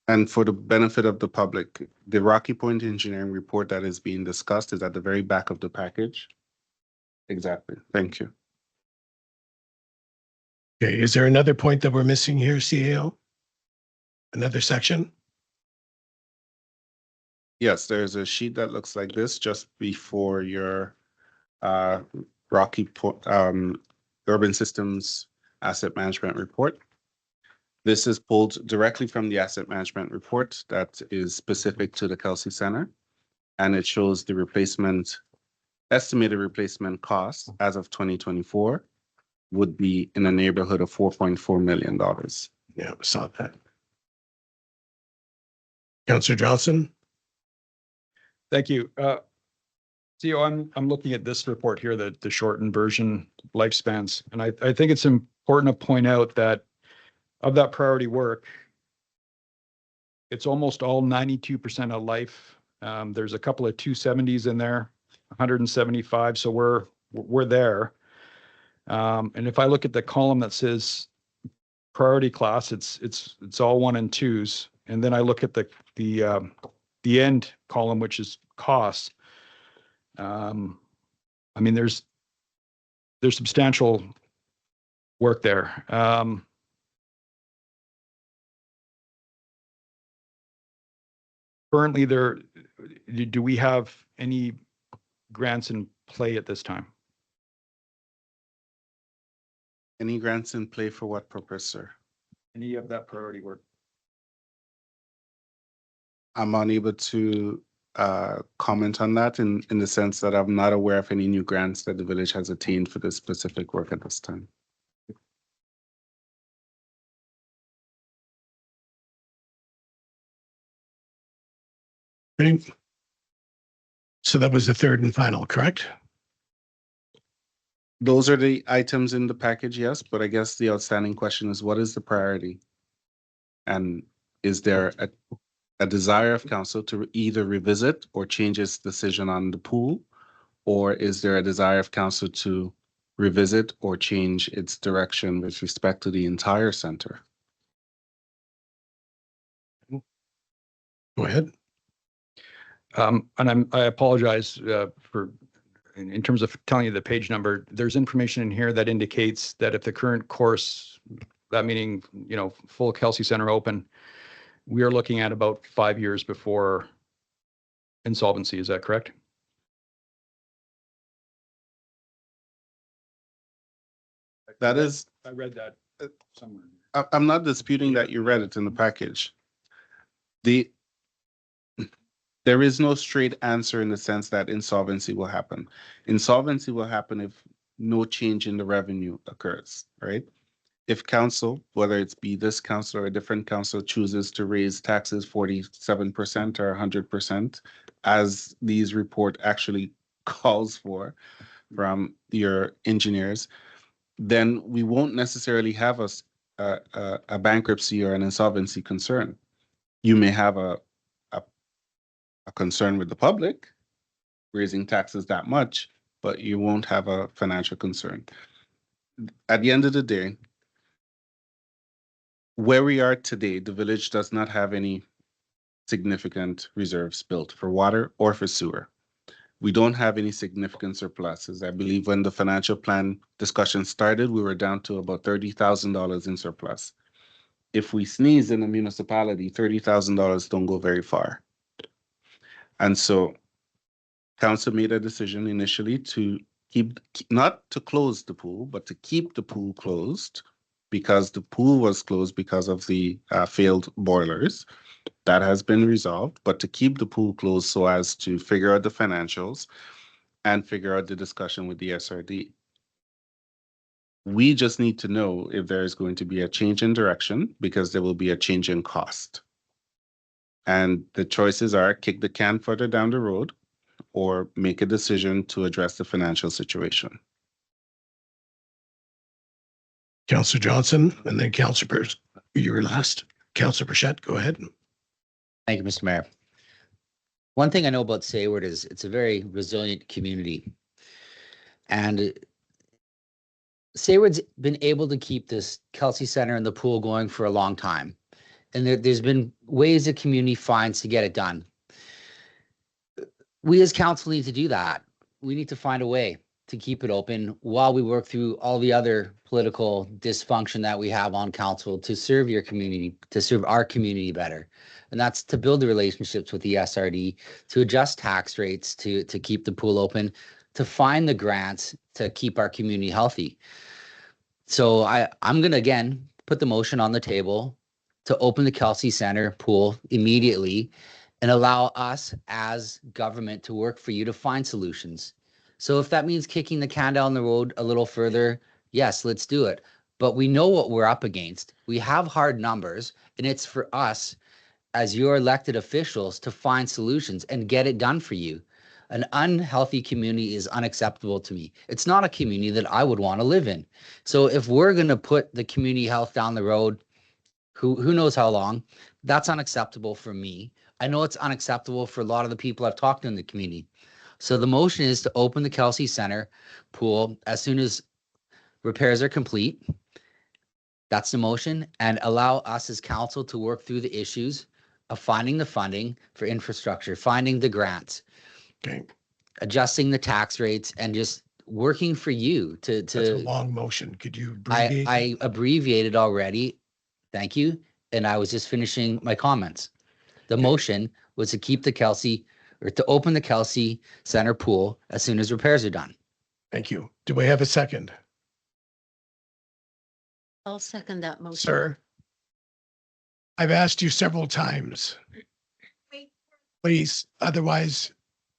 And for the benefit of the public, the Rocky Point engineering report that is being discussed is at the very back of the package. Exactly. Thank you. Okay, is there another point that we're missing here, CAO? Another section? Yes, there's a sheet that looks like this just before your Rocky Point Urban Systems Asset Management Report. This is pulled directly from the asset management report that is specific to the Kelsey Center. And it shows the estimated replacement cost as of 2024 would be in the neighborhood of $4.4 million. Yeah, I saw that. Councillor Johnson? Thank you. CEO, I'm looking at this report here, the shortened version lifespans, and I think it's important to point out that of that priority work, it's almost all 92% of life. There's a couple of 270s in there, 175, so we're there. And if I look at the column that says priority class, it's all 1 and 2s, and then I look at the end column, which is costs. I mean, there's substantial work there. Currently, do we have any grants in play at this time? Any grants in play for what purpose, sir? Any of that priority work? I'm unable to comment on that in the sense that I'm not aware of any new grants that the village has attained for this specific work at this time. Okay. So that was the third and final, correct? Those are the items in the package, yes, but I guess the outstanding question is what is the priority? And is there a desire of council to either revisit or change its decision on the pool? Or is there a desire of council to revisit or change its direction with respect to the entire center? Go ahead. And I apologize for, in terms of telling you the page number, there's information in here that indicates that if the current course, that meaning, full Kelsey Center open, we are looking at about 5 years before insolvency. Is that correct? That is, I read that somewhere. I'm not disputing that you read it in the package. There is no straight answer in the sense that insolvency will happen. Insolvency will happen if no change in the revenue occurs, right? If council, whether it's be this council or a different council, chooses to raise taxes 47% or 100%, as these report actually calls for from your engineers, then we won't necessarily have a bankruptcy or an insolvency concern. You may have a concern with the public raising taxes that much, but you won't have a financial concern. At the end of the day, where we are today, the village does not have any significant reserves built for water or for sewer. We don't have any significant surpluses. I believe when the financial plan discussion started, we were down to about $30,000 in surplus. if we sneeze in a municipality, $30,000 don't go very far. And so council made a decision initially to not to close the pool, but to keep the pool closed because the pool was closed because of the failed boilers. That has been resolved, but to keep the pool closed so as to figure out the financials and figure out the discussion with the SRD. We just need to know if there is going to be a change in direction because there will be a change in cost. And the choices are kick the can further down the road or make a decision to address the financial situation. Councillor Johnson, and then Councillor, you were last. Councillor Burchett, go ahead. Thank you, Mr. Mayor. One thing I know about Sayward is it's a very resilient community. And Sayward's been able to keep this Kelsey Center and the pool going for a long time. And there's been ways the community finds to get it done. We as council need to do that. We need to find a way to keep it open while we work through all the other political dysfunction that we have on council to serve your community, to serve our community better. And that's to build the relationships with the SRD, to adjust tax rates, to keep the pool open, to find the grants to keep our community healthy. So I'm going to, again, put the motion on the table to open the Kelsey Center pool immediately and allow us as government to work for you to find solutions. So if that means kicking the can down the road a little further, yes, let's do it. But we know what we're up against. We have hard numbers, and it's for us as your elected officials to find solutions and get it done for you. An unhealthy community is unacceptable to me. It's not a community that I would want to live in. So if we're going to put the community health down the road, who knows how long, that's unacceptable for me. I know it's unacceptable for a lot of the people I've talked to in the community. So the motion is to open the Kelsey Center pool as soon as repairs are complete. That's the motion, and allow us as council to work through the issues of finding the funding for infrastructure, finding the grants, Okay, adjusting the tax rates, and just working for you that's a long motion. Could you abbreviate? I abbreviated already. Thank you. And I was just finishing my comments. The motion was to keep the Kelsey, or to open the Kelsey Center pool as soon as repairs are done. Thank you. Do we have a second? I'll second that motion. Sir, I've asked you several times. Please, otherwise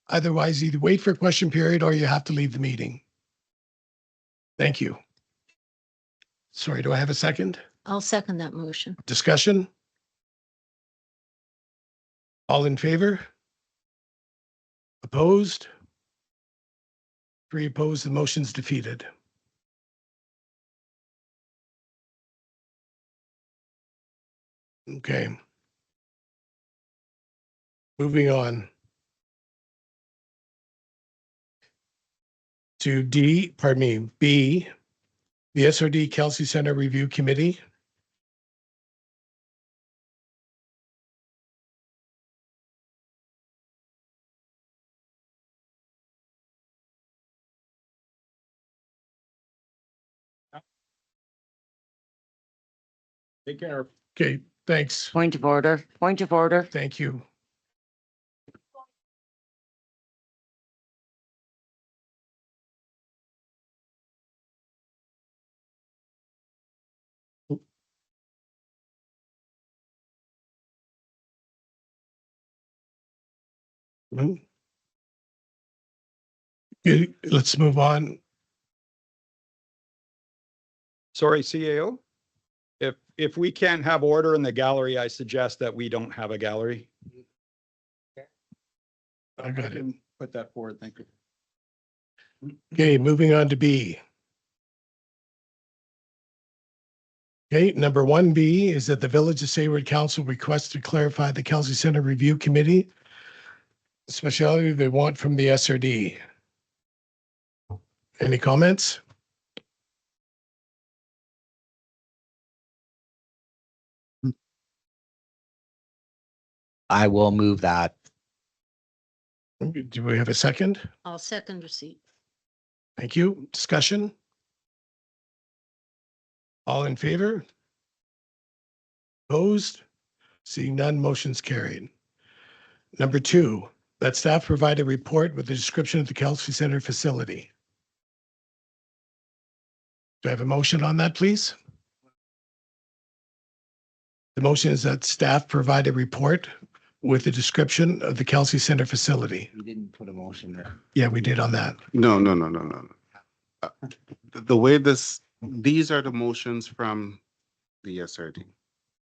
either wait for question period or you have to leave the meeting. Thank you. Sorry, do I have a second? I'll second that motion. Discussion? All in favor? Opposed? 3 opposed, the motion's defeated. Okay. Moving on. To B, the SRD Kelsey Center Review Committee. Take care. Okay, thanks. Point of order, point of order. Thank you. Okay, let's move on. Sorry, CAO. If we can't have order in the gallery, I suggest that we don't have a gallery. I got it. Put that forward. Thank you. Okay, moving on to B. Okay, number 1B is that the Village of Sayward Council requests to clarify the Kelsey Center Review Committee specialty they want from the SRD. Any comments? I will move that. Do we have a second? I'll second receipt. Thank you. Discussion? All in favor? Opposed? Seeing none, motion's carried. Number 2, that staff provide a report with a description of the Kelsey Center facility. Do I have a motion on that, please? The motion is that staff provide a report with a description of the Kelsey Center facility. We didn't put a motion there. Yeah, we did on that. No. The way these are the motions from the SRD.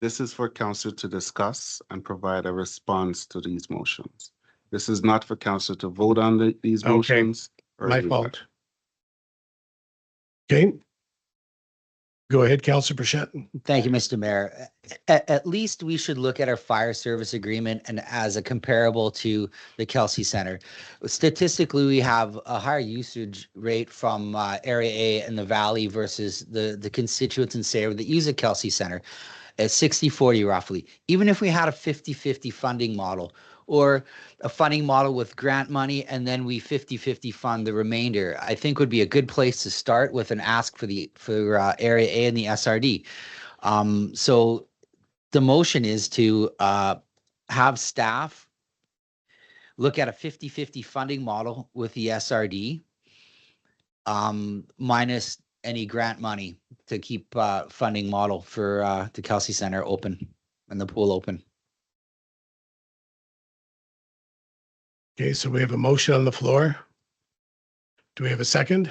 This is for council to discuss and provide a response to these motions. This is not for council to vote on these Okay. motions. or My anything. fault. Okay. Go ahead, Councillor Bichette. Thank you, Mr. Mayor. At least we should look at our fire service agreement and as a comparable to the Kelsey Center. Statistically, we have a higher usage rate from Area A and the Valley versus the constituents in Sabre that use a Kelsey Center at 60-40 roughly. Even if we had a 50-50 funding model or a funding model with grant money and then we 50-50 fund the remainder, I think would be a good place to start with an ask for Area A and the SRD. So the motion is to have staff look at a 50-50 funding model with the SRD minus any grant money to keep funding model for the Kelsey Center open and the pool open. Okay, so we have a motion on the floor. Do we have a second?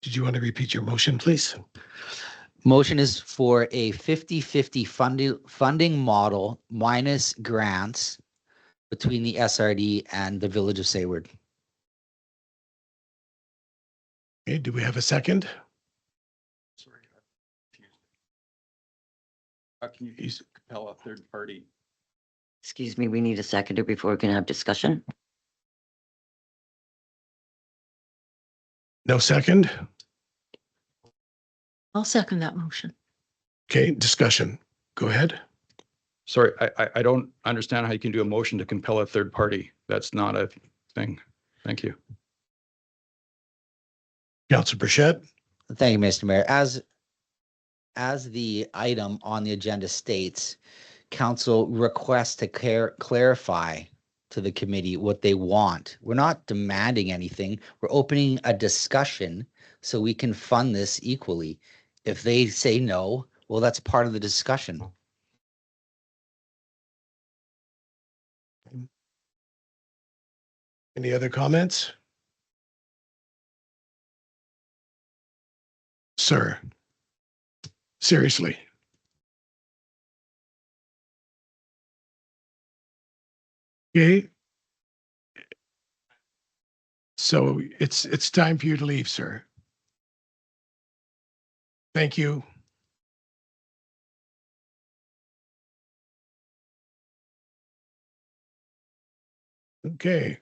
Did you want to repeat your motion, please? Motion is for a 50-50 funding model minus grants between the SRD and the Village of Sayward. Okay, do we have a second? Sorry. How can you compel a third party? Excuse me, we need a seconder before we can have discussion. No second? I'll second that motion. Okay, discussion. Go ahead. Sorry, I don't understand how you can do a motion to compel a third party. That's not a thing. Thank you. Councillor Bichette. Thank you, Mr. Mayor. As the item on the agenda states, council requests to clarify to the committee what they want. We're not demanding anything. We're opening a discussion so we can fund this equally. If they say no, well, that's part of the discussion. Any other comments? Sir, seriously. Okay. So it's time for you to leave, sir. Thank you. Okay.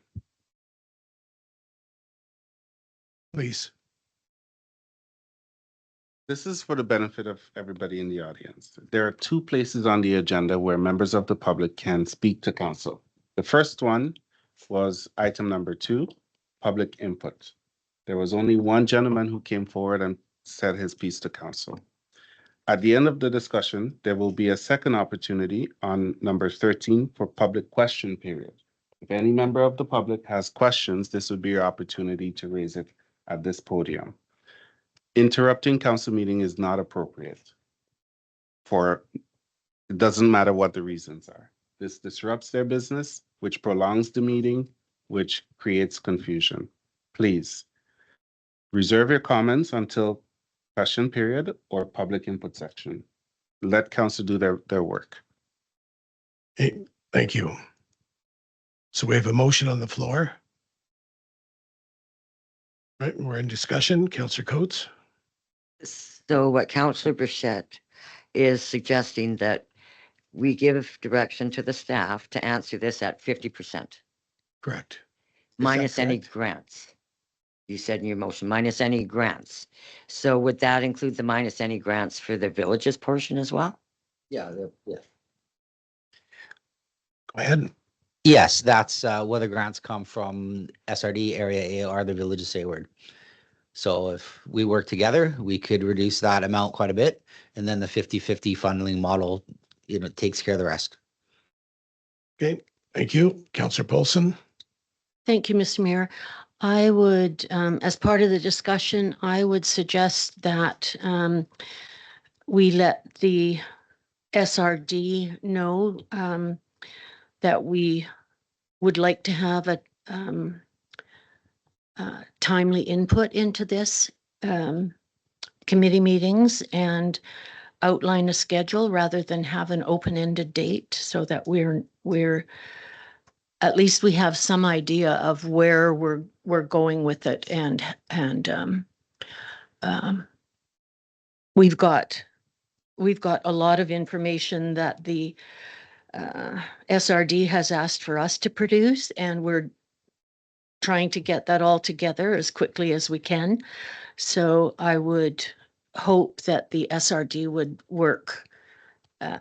Please. This is for the benefit of everybody in the audience. There are 2 places on the agenda where members of the public can speak to council. The first one was item number 2, public input. There was only one gentleman who came forward and said his piece to council. At the end of the discussion, there will be a second opportunity on number 13 for public question period. If any member of the public has questions, this would be your opportunity to raise it at this podium. Interrupting council meeting is not appropriate it doesn't matter what the reasons are. This disrupts their business, which prolongs the meeting, which creates confusion. Please reserve your comments until question period or public input section. Let council do their work. Hey, thank you. So we have a motion on the floor. Right, we're in discussion. Councillor Coates. So what Councillor Bichette is suggesting that we give direction to the staff to answer this at 50%, Correct. minus any correct? grants. You said in your motion, minus any grants. So would that include the minus any grants for the villages portion as well? Yeah. Go ahead. Yes, that's whether grants come from SRD, Area A, or the Village of Sayward. So if we work together, we could reduce that amount quite a bit. And then the 50-50 funding model, takes care of the rest. Okay, thank you. Councillor Paulson. Thank you, Mr. Mayor. I would, as part of the discussion, I would suggest that we let the SRD know that we would like to have a timely input into this committee meetings and outline a schedule rather than have an open-ended date, so that we're at least we have some idea of where we're going with it, and we've got a lot of information that the SRD has asked for us to produce, and we're trying to get that all together as quickly as we can. So I would hope that the SRD would work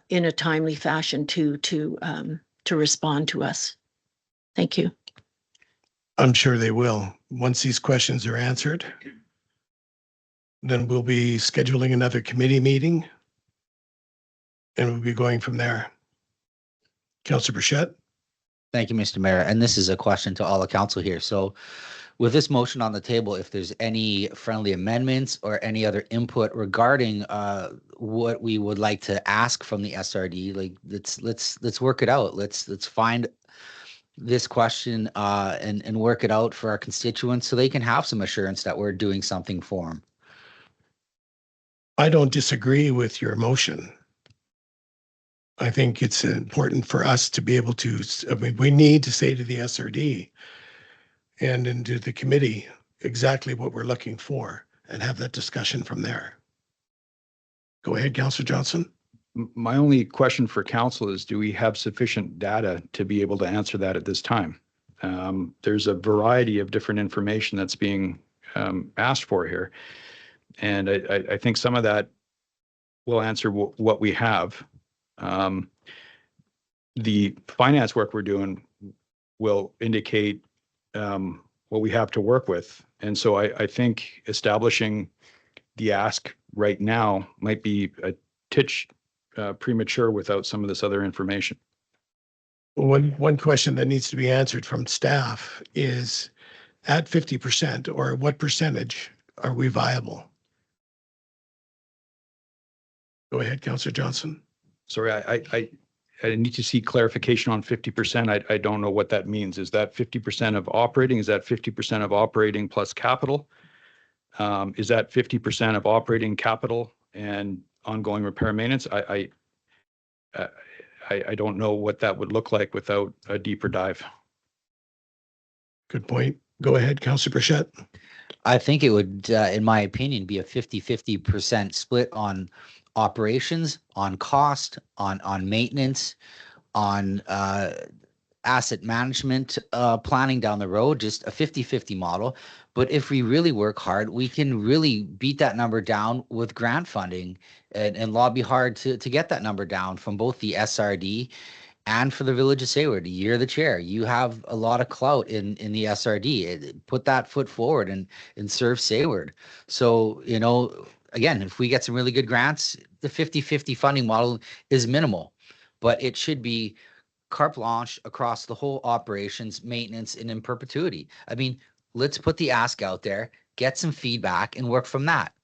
in a timely fashion to respond to us. Thank you. I'm sure they will. Once these questions are answered, then we'll be scheduling another committee meeting and we'll be going from there. Councillor Burchett. Thank you, Mr. Mayor. And this is a question to all the council here. So with this motion on the table, if there's any friendly amendments or any other input regarding what we would like to ask from the SRD, like let's work it out. Let's find this question and work it out for our constituents so they can have some assurance that we're doing something for them. I don't disagree with your motion. I think it's important for us to be able to, we need to say to the SRD and into the committee exactly what we're looking for and have that discussion from there. Go ahead, Councillor Johnson. My only question for council is, do we have sufficient data to be able to answer that at this time? There's a variety of different information that's being asked for here. And I think some of that will answer what we have. The finance work we're doing will indicate what we have to work with. And so I think establishing the ask right now might be a titch premature without some of this other information. One question that needs to be answered from staff is, at 50% or what percentage are we viable? Go ahead, Councillor Johnson. Sorry, I need to see clarification on 50%. I don't know what that means. Is that 50% of operating? Is that 50% of operating plus capital? Is that 50% of operating capital and ongoing repair and maintenance? I don't know what that would look like without a deeper dive. Good point. Go ahead, Councillor Burchett. I think it would, in my opinion, be a 50-50% split on operations, on cost, on maintenance, on asset management, planning down the road, just a 50-50 model. But if we really work hard, we can really beat that number down with grant funding and lobby hard to get that number down from both the SRD and for the Village of Sayward. You're the chair. You have a lot of clout in the SRD. Put that foot forward and serve Sayward. So, again, if we get some really good grants, the 50-50 funding model is minimal, but it should be carte blanche across the whole operations, maintenance, and in perpetuity. I mean, let's put the ask out there, get some feedback, and work from that.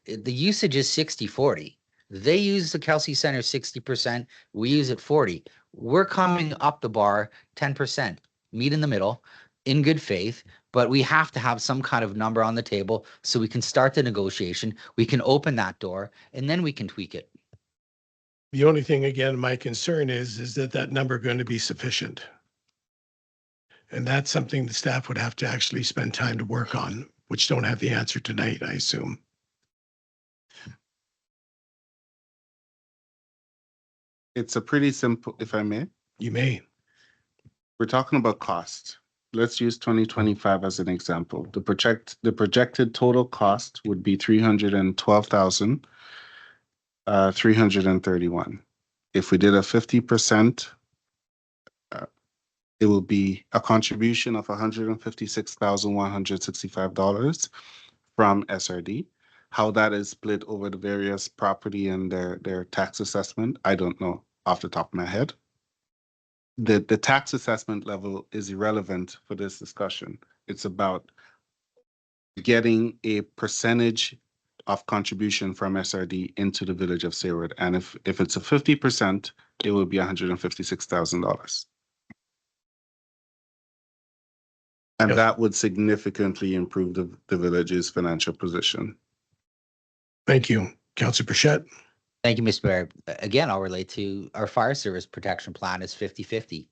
The usage is 60-40. They use the Kelsey Center 60%. We use it 40. We're coming up the bar 10%. Meet in the middle in good faith, but we have to have some kind of number on the table so we can start the negotiation. We can open that door, and then we can tweak it. The only thing, again, my concern is that number going to be sufficient? And that's something the staff would have to actually spend time to work on, which don't have the answer tonight, I assume. It's a pretty simple, if I may. You may. We're talking about cost. Let's use 2025 as an example. The projected total cost would be 312,331. If we did a 50%, it will be a contribution of $156,165 from SRD. How that is split over the various property and their tax assessment, I don't know off the top of my head. The tax assessment level is irrelevant for this discussion. It's about getting a percentage of contribution from SRD into the village of Sayward. And if it's a 50%, it will be $156,000. And Yes. that would significantly improve the village's financial position. Thank you. Councillor Burchett. Thank you, Mr. Mayor. Again, I'll relate to our fire service protection plan is 50-50.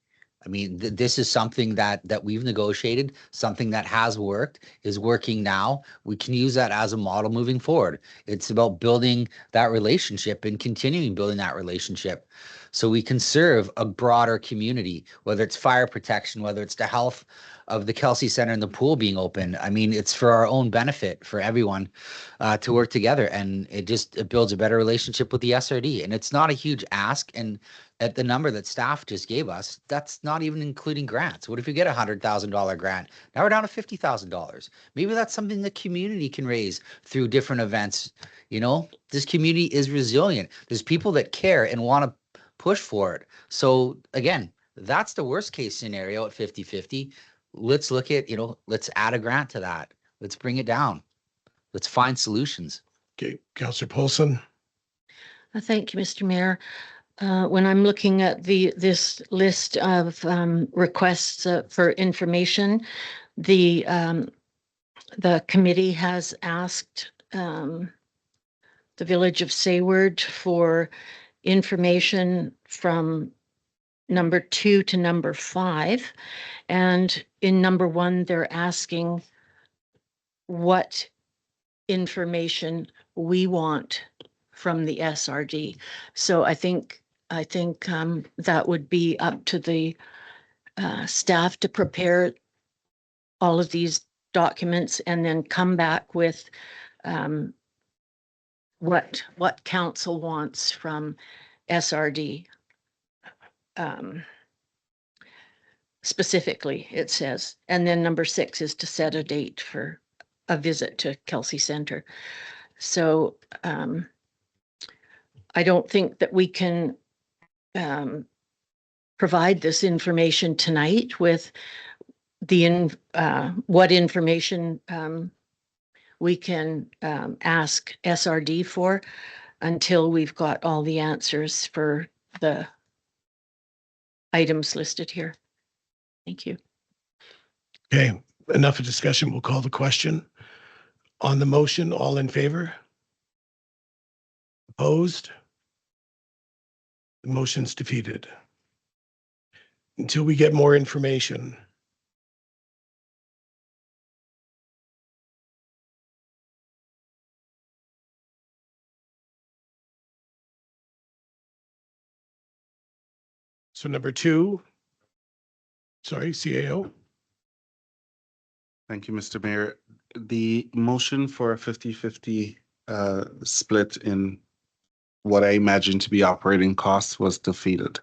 I mean, this is something that we've negotiated, something that has worked, is working now. We can use that as a model moving forward. It's about building that relationship and continuing building that relationship so we can serve a broader community, whether it's fire protection, whether it's the health of the Kelsey Center and the pool being open. I mean, it's for our own benefit for everyone to work together, and it builds a better relationship with the SRD. And it's not a huge ask. And at the number that staff just gave us, that's not even including grants. What if you get $100,000 grant? Now we're down to $50,000. Maybe that's something the community can raise through different events. You know, this community is resilient. There's people that care and want to push for it. So again, that's the worst case scenario at 50-50. Let's look at, let's add a grant to that. Let's bring it down. Let's find solutions. Okay, Councillor Paulson. Thank you, Mr. Mayor. When I'm looking at this list of requests for information, the committee has asked the Village of Sayward for information from number 2 to number 5. And in number 1, they're asking what information we want from the SRD. So I think that would be up to the staff to prepare all of these documents and then come back with what council wants from SRD. Specifically, it says, and then number 6 is to set a date for a visit to Kelsey Center. So I don't think that we can provide this information tonight with what information we can ask SRD for until we've got all the answers for the items listed here. Thank you. Okay, enough of discussion. We'll call the question. On the motion, all in favor? Opposed? The motion's defeated. Until we get more information. So number 2, sorry, CAO. Thank you, Mr. Mayor. The motion for a 50-50 split in what I imagine to be operating costs was defeated.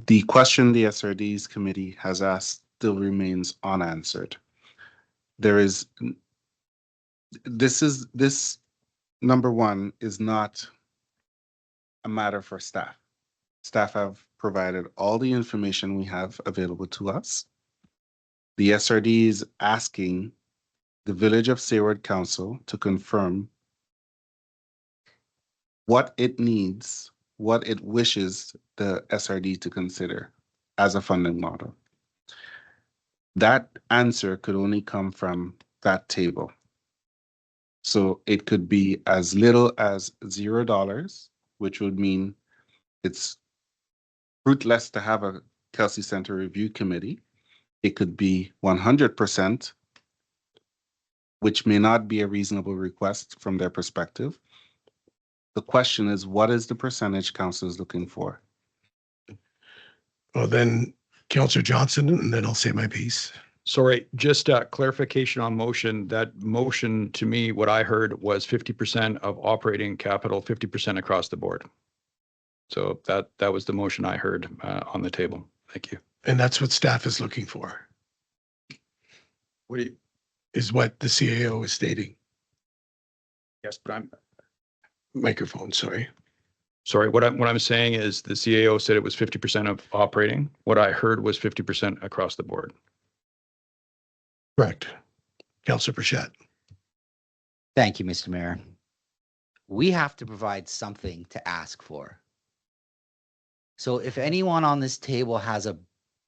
The question the SRD's committee has asked still remains unanswered. This number 1 is not a matter for staff. Staff have provided all the information we have available to us. The SRD is asking the Village of Sayward Council to confirm what it needs, what it wishes the SRD to consider as a funding model. That answer could only come from that table. So it could be as little as $0, which would mean it's fruitless to have a Kelsey Center Review Committee. It could be 100%, which may not be a reasonable request from their perspective. The question is, what is the percentage council is looking for? Well, then Councillor Johnson, and then I'll say my piece. Sorry, just clarification on motion. That motion, to me, what I heard was 50% of operating capital, 50% across the board. So that was the motion I heard on the table. Thank you. And that's what staff is looking for. Is what the CAO is stating. Yes, but I'm Microphone, sorry. sorry. What I'm saying is the CAO said it was 50% of operating. What I heard was 50% across the board. Correct. Councillor Bichette. Thank you, Mr. Mayor. We have to provide something to ask for. So if anyone on this table has a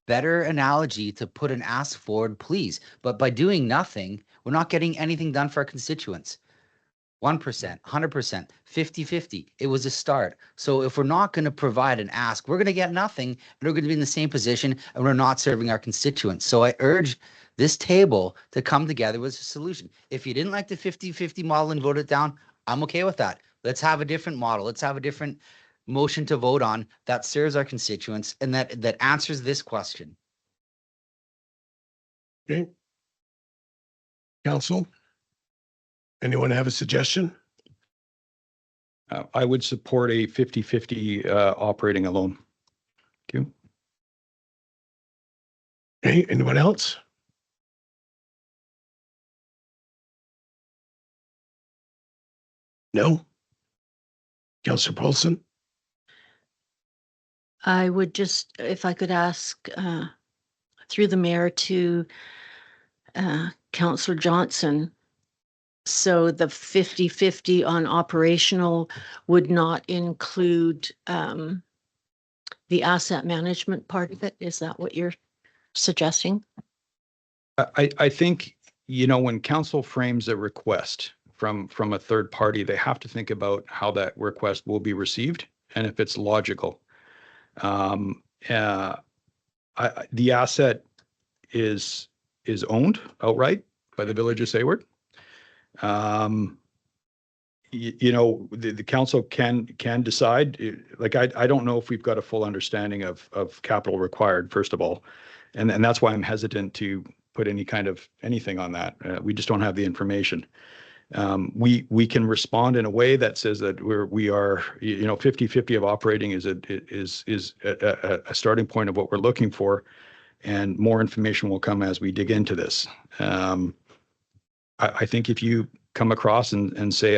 better analogy to put an ask forward, please. But by doing nothing, we're not getting anything done for our constituents. 1%, 100%, 50-50. It was a start. So if we're not going to provide an ask, we're going to get nothing, and we're going to be in the same position, and we're not serving our constituents. So I urge this table to come together with a solution. If you didn't like the 50-50 model and vote it down, I'm okay with that. Let's have a different model. Let's have a different motion to vote on that serves our constituents and that answers this question. Okay. Council? Anyone have a suggestion? I would support a 50-50 operating alone. Thank you. Okay, anyone else? No? Councillor Paulson? I would just, if I could ask through the mayor to Councillor Johnson. So the 50-50 on operational would not include the asset management part of it? Is that what you're suggesting? I think, you know, when council frames a request from a third party, they have to think about how that request will be received and if it's logical. The asset is owned outright by the Village of Sayward. You know, the council can decide, like, I don't know if we've got a full understanding of capital required, first of all. And that's why I'm hesitant to put any kind of anything on that. We just don't have the information. We can respond in a way that says that we are, you know, 50-50 of operating is a starting point of what we're looking for, and more information will come as we dig into this. I think if you come across and say,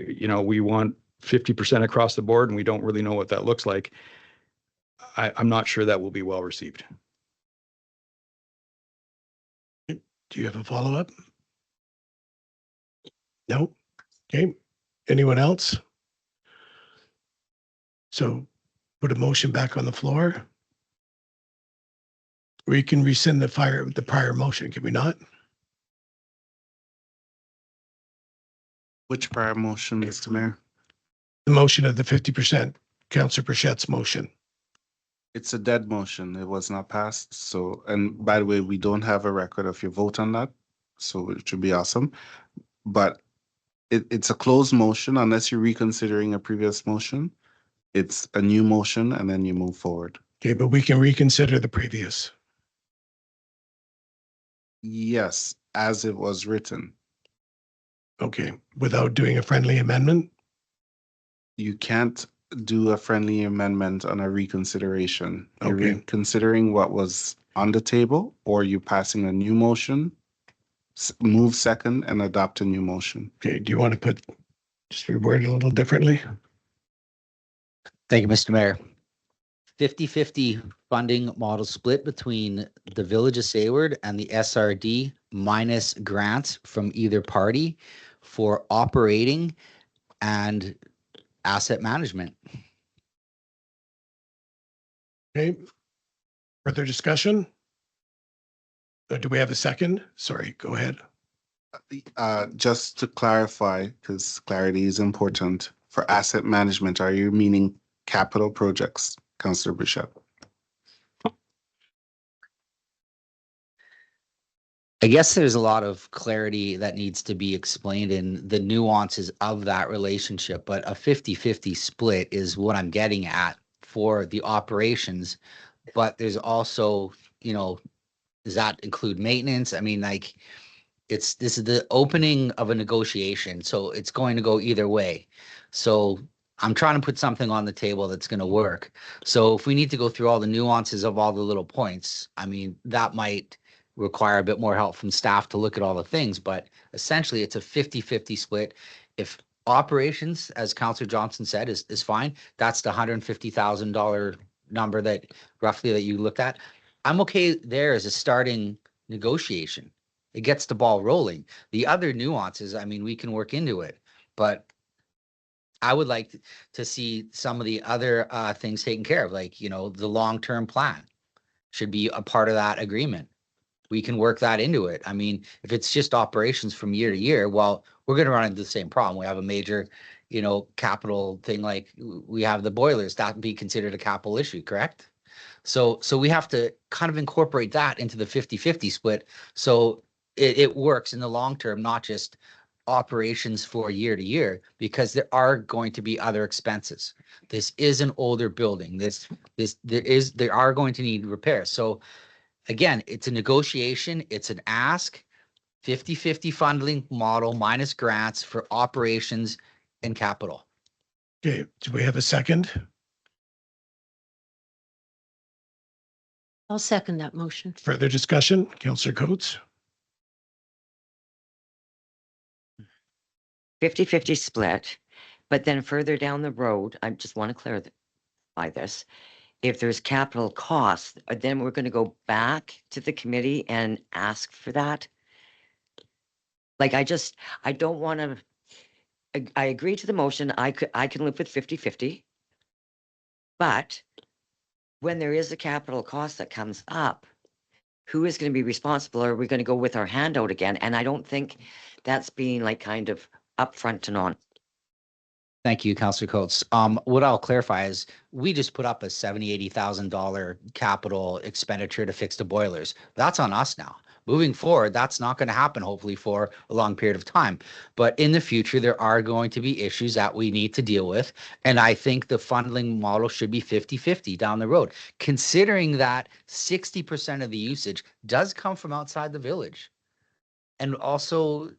you know, we want 50% across the board and we don't really know what that looks like, I'm not sure that will be well received. Do you have a follow-up? No? Okay. Anyone else? So put a motion back on the floor. We can rescind the prior motion, can we not? Which prior motion, Mr. Mayor? The motion of the 50%, Councillor Bichette's motion. It's a dead motion. It was not passed. So, and by the way, we don't have a record of your vote on that. So it should be awesome. But it's a closed motion unless you're reconsidering a previous motion. It's a new motion and then you move forward. Okay, but we can reconsider the previous. Yes, as it was written. Okay, without doing a friendly amendment? You can't do a friendly amendment on a reconsideration. You're Okay. reconsidering what was on the table, or you passing a new motion, move second and adopt a new motion. Okay, do you want to just reword it a little differently? Thank you, Mr. Mayor. 50-50 funding model split between the Village of Sayward and the SRD minus grants from either party for operating and asset management. Okay. Further discussion? Do we have a second? Sorry, go ahead. Just to clarify, because clarity is important, for asset management, are you meaning capital projects, Councillor Bichette? I guess there's a lot of clarity that needs to be explained in the nuances of that relationship, but a 50-50 split is what I'm getting at for the operations. But there's also, you know, does that include maintenance? I mean, like, this is the opening of a negotiation, so it's going to go either way. So I'm trying to put something on the table that's going to work. So if we need to go through all the nuances of all the little points, I mean, that might require a bit more help from staff to look at all the things, but essentially it's a 50-50 split. If Operations, as Counselor Johnson said, is fine. That's the $150,000 number that roughly that you looked at. I'm okay there as a starting negotiation. It gets the ball rolling. The other nuances, I mean, we can work into it, but I would like to see some of the other things taken care of, like, you know, the long-term plan should be a part of that agreement. We can work that into it. I mean, if it's just operations from year to year, well, we're going to run into the same problem. We have a major, you know, capital thing, like we have the boilers, that would be considered a capital issue, correct? So we have to kind of incorporate that into the 50-50 split. So it works in the long term, not just operations for year to year, because there are going to be other expenses. This is an older building. There are going to need repairs. So again, it's a negotiation, it's an ask, 50-50 funding model minus grants for operations and capital. Okay, do we have a second? I'll second that motion. Further discussion? Councillor Coates? 50-50 split, but then further down the road, I just want to clarify this. If there's capital costs, then we're going to go back to the committee and ask for that. Like, I don't want to, I agree to the motion. I can live with 50-50. But when there is a capital cost that comes up, who is going to be responsible? Are we going to go with our handout again? And I don't think that's being like kind of upfront and on. Thank you, Councillor Coates. What I'll clarify is we just put up a $70,000-$80,000 capital expenditure to fix the boilers. That's on us now. Moving forward, that's not going to happen, hopefully, for a long period of time. But in the future, there are going to be issues that we need to deal with. And I think the funding model should be 50-50 down the road, considering that 60% of the usage does come from outside the village. And also,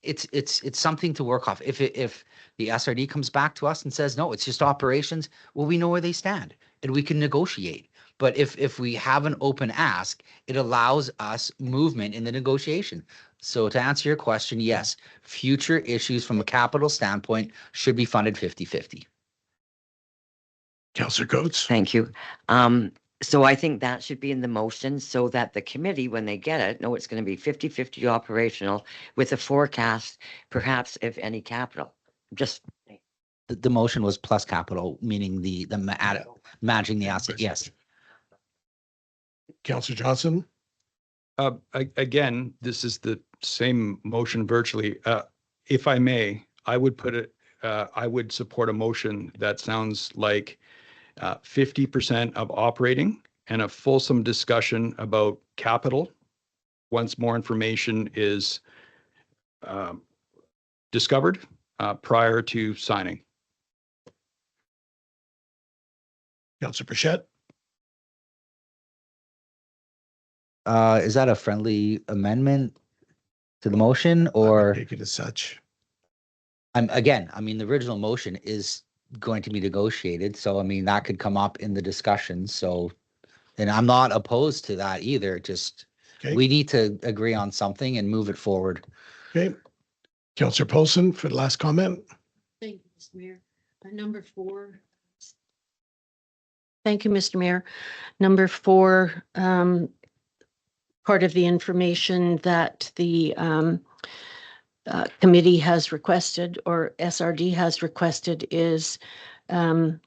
it's something to work off. If the SRD comes back to us and says, no, it's just operations, well, we know where they stand and we can negotiate. But if we have an open ask, it allows us movement in the negotiation. So to answer your question, yes, future issues from a capital standpoint should be funded 50-50. Councillor Coates? Thank you. So I think that should be in the motion so that the committee, when they get it, know it's going to be 50-50 operational with a forecast, perhaps if any capital. Just The motion was plus capital, meaning managing the asset. Yes. Councillor Johnson? Again, this is the same motion virtually. If I may, I would put it, I would support a motion that sounds like 50% of operating and a fulsome discussion about capital once more information is discovered prior to signing. Councillor Bichette? Is that a friendly amendment to the motion, or Take it as such. again, I mean, the original motion is going to be negotiated. So, I mean, that could come up in the discussion. So, and I'm not opposed to that either. Just Okay. we need to agree on something and move it forward. Okay. Councillor Paulson for the last comment. Thank you, Mr. Mayor. Number 4. Thank you, Mr. Mayor. Number 4, part of the information that the committee has requested, or SRD has requested, is an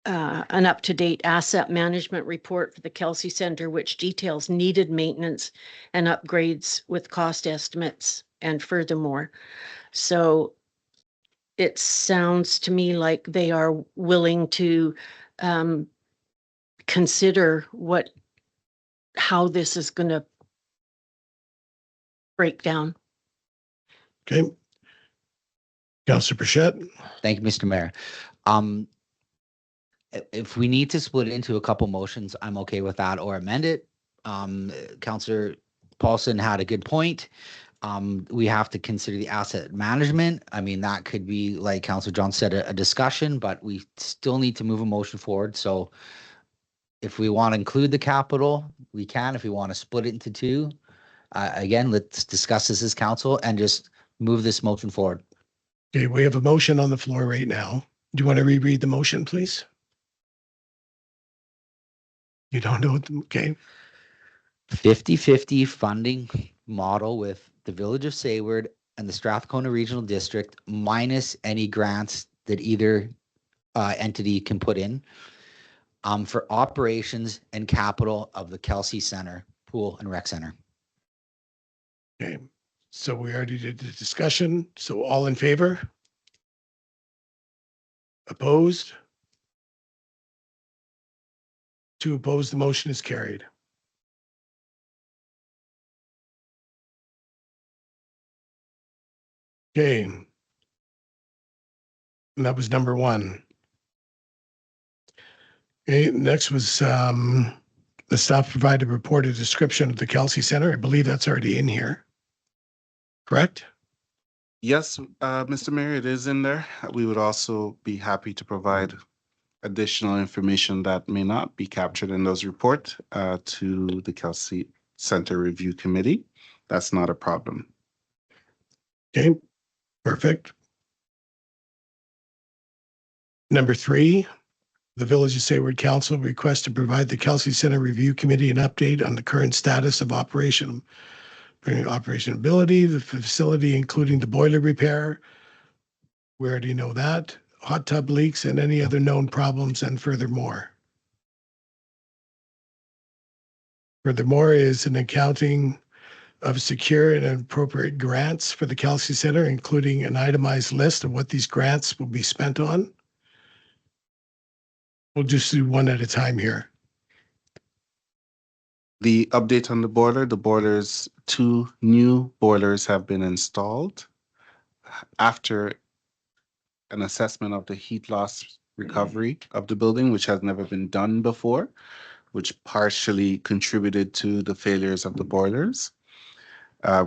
up-to-date asset management report for the Kelsey Center, which details needed maintenance and upgrades with cost estimates and furthermore. So it sounds to me like they are willing to consider how this is going to break down. Okay. Councillor Bichette? Thank you, Mr. Mayor. If we need to split it into a couple motions, I'm okay with that, or amend it. Councillor Paulson had a good point. We have to consider the asset management. I mean, that could be, like Councillor John said, a discussion, but we still need to move a motion forward. So if we want to include the capital, we can. If we want to split it into two, again, let's discuss this as council and just move this motion forward. Okay, we have a motion on the floor right now. Do you want to reread the motion, please? You don't know, okay, 50-50 funding model with the Village of Sayward and the Strathcona Regional District minus any grants that either entity can put in for operations and capital of the Kelsey Center, Pool and Rec Center. okay. So we already did the discussion. So all in favor? Opposed? Two opposed, the motion is carried. Okay. And that was number one. Okay, next was the staff provided reported description of the Kelsey Center. I believe that's already in here. Correct? Yes, Mr. Mayor, it is in there. We would also be happy to provide additional information that may not be captured in those report to the Kelsey Center Review Committee. That's not a problem. Okay, perfect. Number three, the Village of Sayward Council requests to provide the Kelsey Center Review Committee an update on the current status of operationability, the facility, including the boiler repair. We already know that. Hot tub leaks and any other known problems, and furthermore. Furthermore is an accounting of secure and appropriate grants for the Kelsey Center, including an itemized list of what these grants will be spent on. We'll just do one at a time here. The update on the boilers, 2 new boilers have been installed after an assessment of the heat loss recovery of the building, which has never been done before, which partially contributed to the failures of the boilers.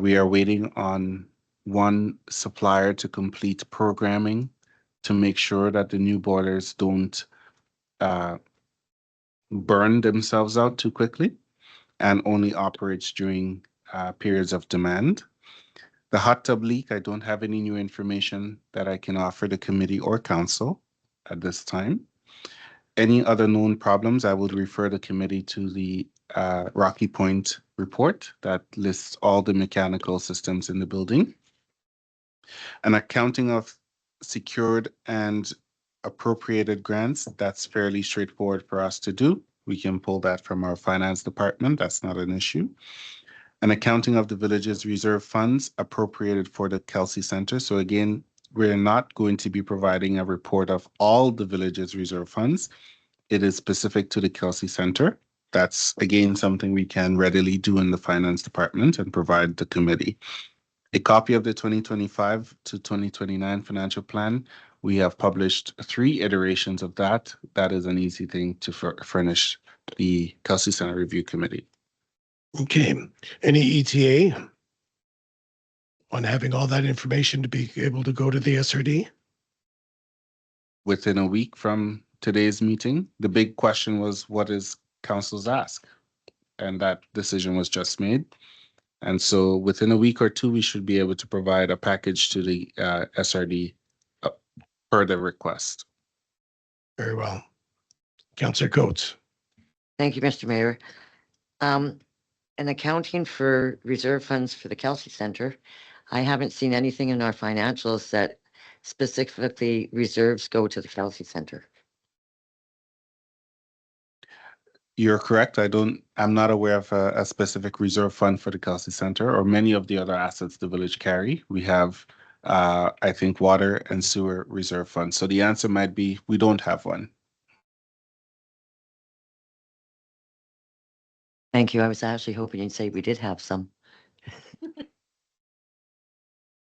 We are waiting on one supplier to complete programming to make sure that the new boilers don't burn themselves out too quickly and only operates during periods of demand. The hot tub leak, I don't have any new information that I can offer the committee or council at this time. Any other known problems, I would refer the committee to the Rocky Point report that lists all the mechanical systems in the building. An accounting of secured and appropriated grants, that's fairly straightforward for us to do. We can pull that from our finance department. That's not an issue. An accounting of the village's reserve funds appropriated for the Kelsey Center. So again, we're not going to be providing a report of all the village's reserve funds. It is specific to the Kelsey Center. That's again something we can readily do in the finance department and provide the committee. A copy of the 2025 to 2029 financial plan. We have published 3 iterations of that. That is an easy thing to furnish the Kelsey Center Review Committee. Okay, any ETA on having all that information to be able to go to the SRD? Within a week from today's meeting, the big question was, what is council's ask? And that decision was just made. And so within a week or 2, we should be able to provide a package to the SRD per the request. Very well. Councillor Coates. Thank you, Mr. Mayor. An accounting for reserve funds for the Kelsey Center. I haven't seen anything in our financials that specifically reserves go to the Kelsey Center. You're correct. I'm not aware of a specific reserve fund for the Kelsey Center or many of the other assets the village carry. We have, I think, water and sewer reserve funds. So the answer might be, we don't have one. Thank you. I was actually hoping you'd say we did have some.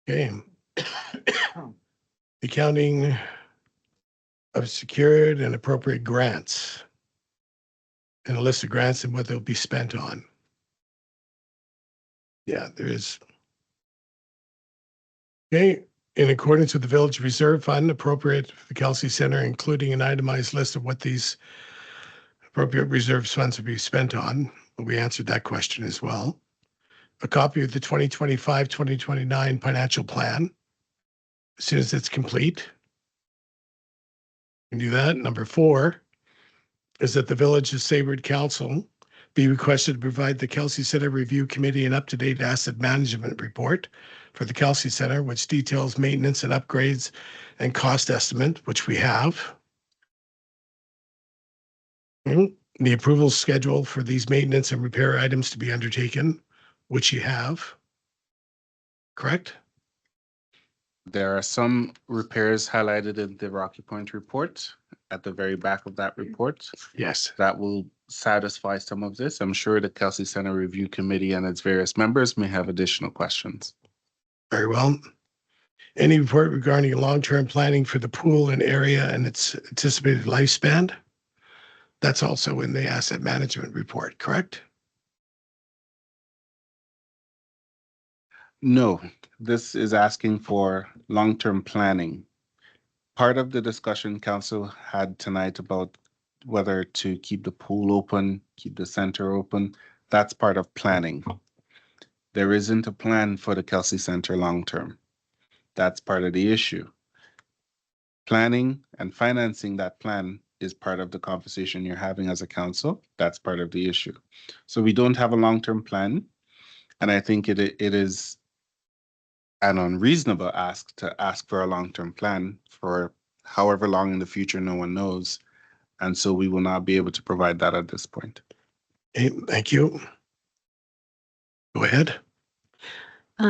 Okay. Accounting of secured and appropriate grants. And a list of grants and what they'll be spent on. Yeah, there is. Okay, in accordance with the Village Reserve Fund, appropriate for the Kelsey Center, including an itemized list of what these appropriate reserve funds will be spent on. We answered that question as well. A copy of the 2025-2029 financial plan. as soon as it's complete. You can do that. Number 4 is that the Village of Saybrook Council be requested to provide the Kelsey Center Review Committee an up-to-date asset management report for the Kelsey Center, which details maintenance and upgrades and cost estimate, which we have. The approval schedule for these maintenance and repair items to be undertaken, which you have. Correct? There are some repairs highlighted in the Rocky Point report at the very back of that report Yes. that will satisfy some of this. I'm sure the Kelsey Center Review Committee and its various members may have additional questions. Very well. Any report regarding long-term planning for the pool and area and its anticipated lifespan? That's also in the asset management report, correct? No, this is asking for long-term planning. Part of the discussion council had tonight about whether to keep the pool open, keep the center open, that's part of planning. There isn't a plan for the Kelsey Center long-term. That's part of the issue. Planning and financing that plan is part of the conversation you're having as a council. That's part of the issue. So we don't have a long-term plan. And I think it is an unreasonable ask to ask for a long-term plan for however long in the future, no one knows. And so we will not be able to provide that at this point. Okay, thank you. Go ahead.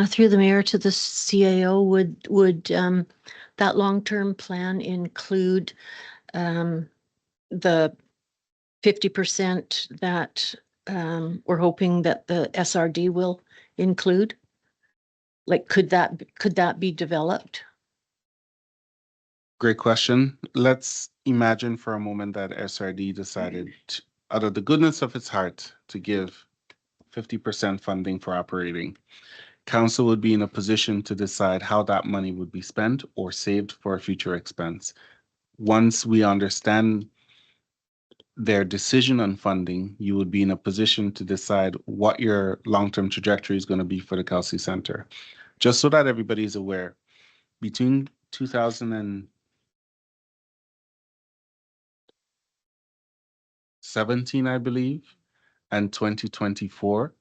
Through the mayor to the CAO, would that long-term plan include the 50% that we're hoping that the SRD will include? Like, could that be developed? Great question. Let's imagine for a moment that SRD decided, out of the goodness of its heart, to give 50% funding for operating. Council would be in a position to decide how that money would be spent or saved for a future expense. Once we understand their decision on funding, you would be in a position to decide what your long-term trajectory is going to be for the Kelsey Center. Just so that everybody is aware, between 2017, I believe, and 2024,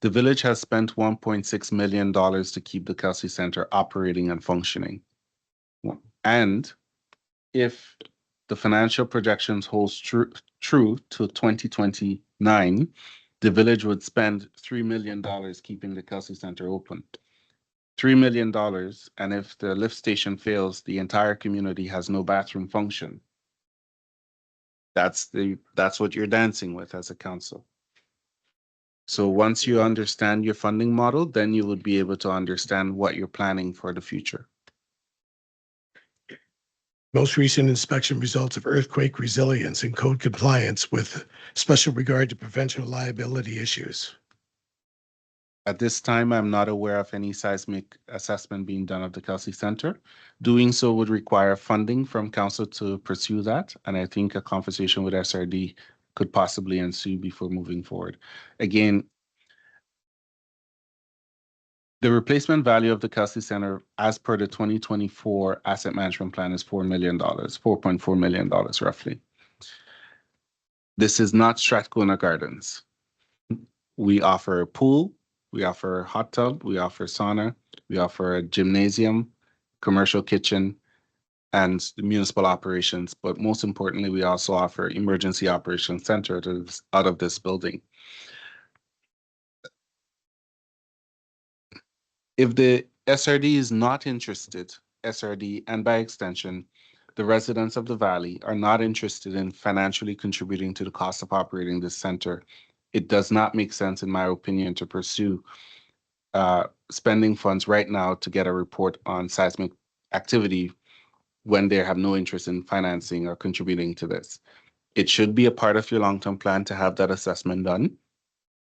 the village has spent $1.6 million to keep the Kelsey Center operating and functioning. And if the financial projections holds true to 2029, the village would spend $3 million keeping the Kelsey Center open. $3 million, and if the lift station fails, the entire community has no bathroom function. That's what you're dancing with as a council. So once you understand your funding model, then you would be able to understand what you're planning for the future. Most recent inspection results of earthquake resilience and code compliance with special regard to prevention of liability issues. At this time, I'm not aware of any seismic assessment being done of the Kelsey Center. Doing so would require funding from council to pursue that. And I think a conversation with SRD could possibly ensue before moving forward. Again, the replacement value of the Kelsey Center as per the 2024 asset management plan is $4 million, $4.4 million roughly. This is not Strathcona Gardens. We offer a pool, we offer a hot tub, we offer sauna, we offer a gymnasium, commercial kitchen, and the municipal operations. But most importantly, we also offer emergency operations center out of this building. If the SRD is not interested, SRD and by extension, the residents of the valley are not interested in financially contributing to the cost of operating this center, it does not make sense, in my opinion, to pursue spending funds right now to get a report on seismic activity when they have no interest in financing or contributing to this. It should be a part of your long-term plan to have that assessment done.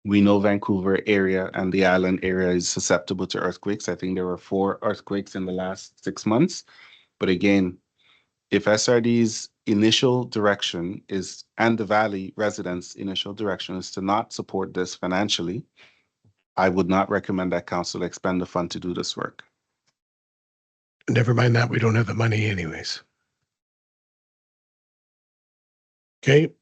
We know Vancouver area and the island area is susceptible to earthquakes. I think there were 4 earthquakes in the last 6 months. But again, if SRD's initial direction is, and the Valley residents' initial direction is to not support this financially, I would not recommend that council expend the fund to do this work. Never mind that, we don't have the money anyways. Okay.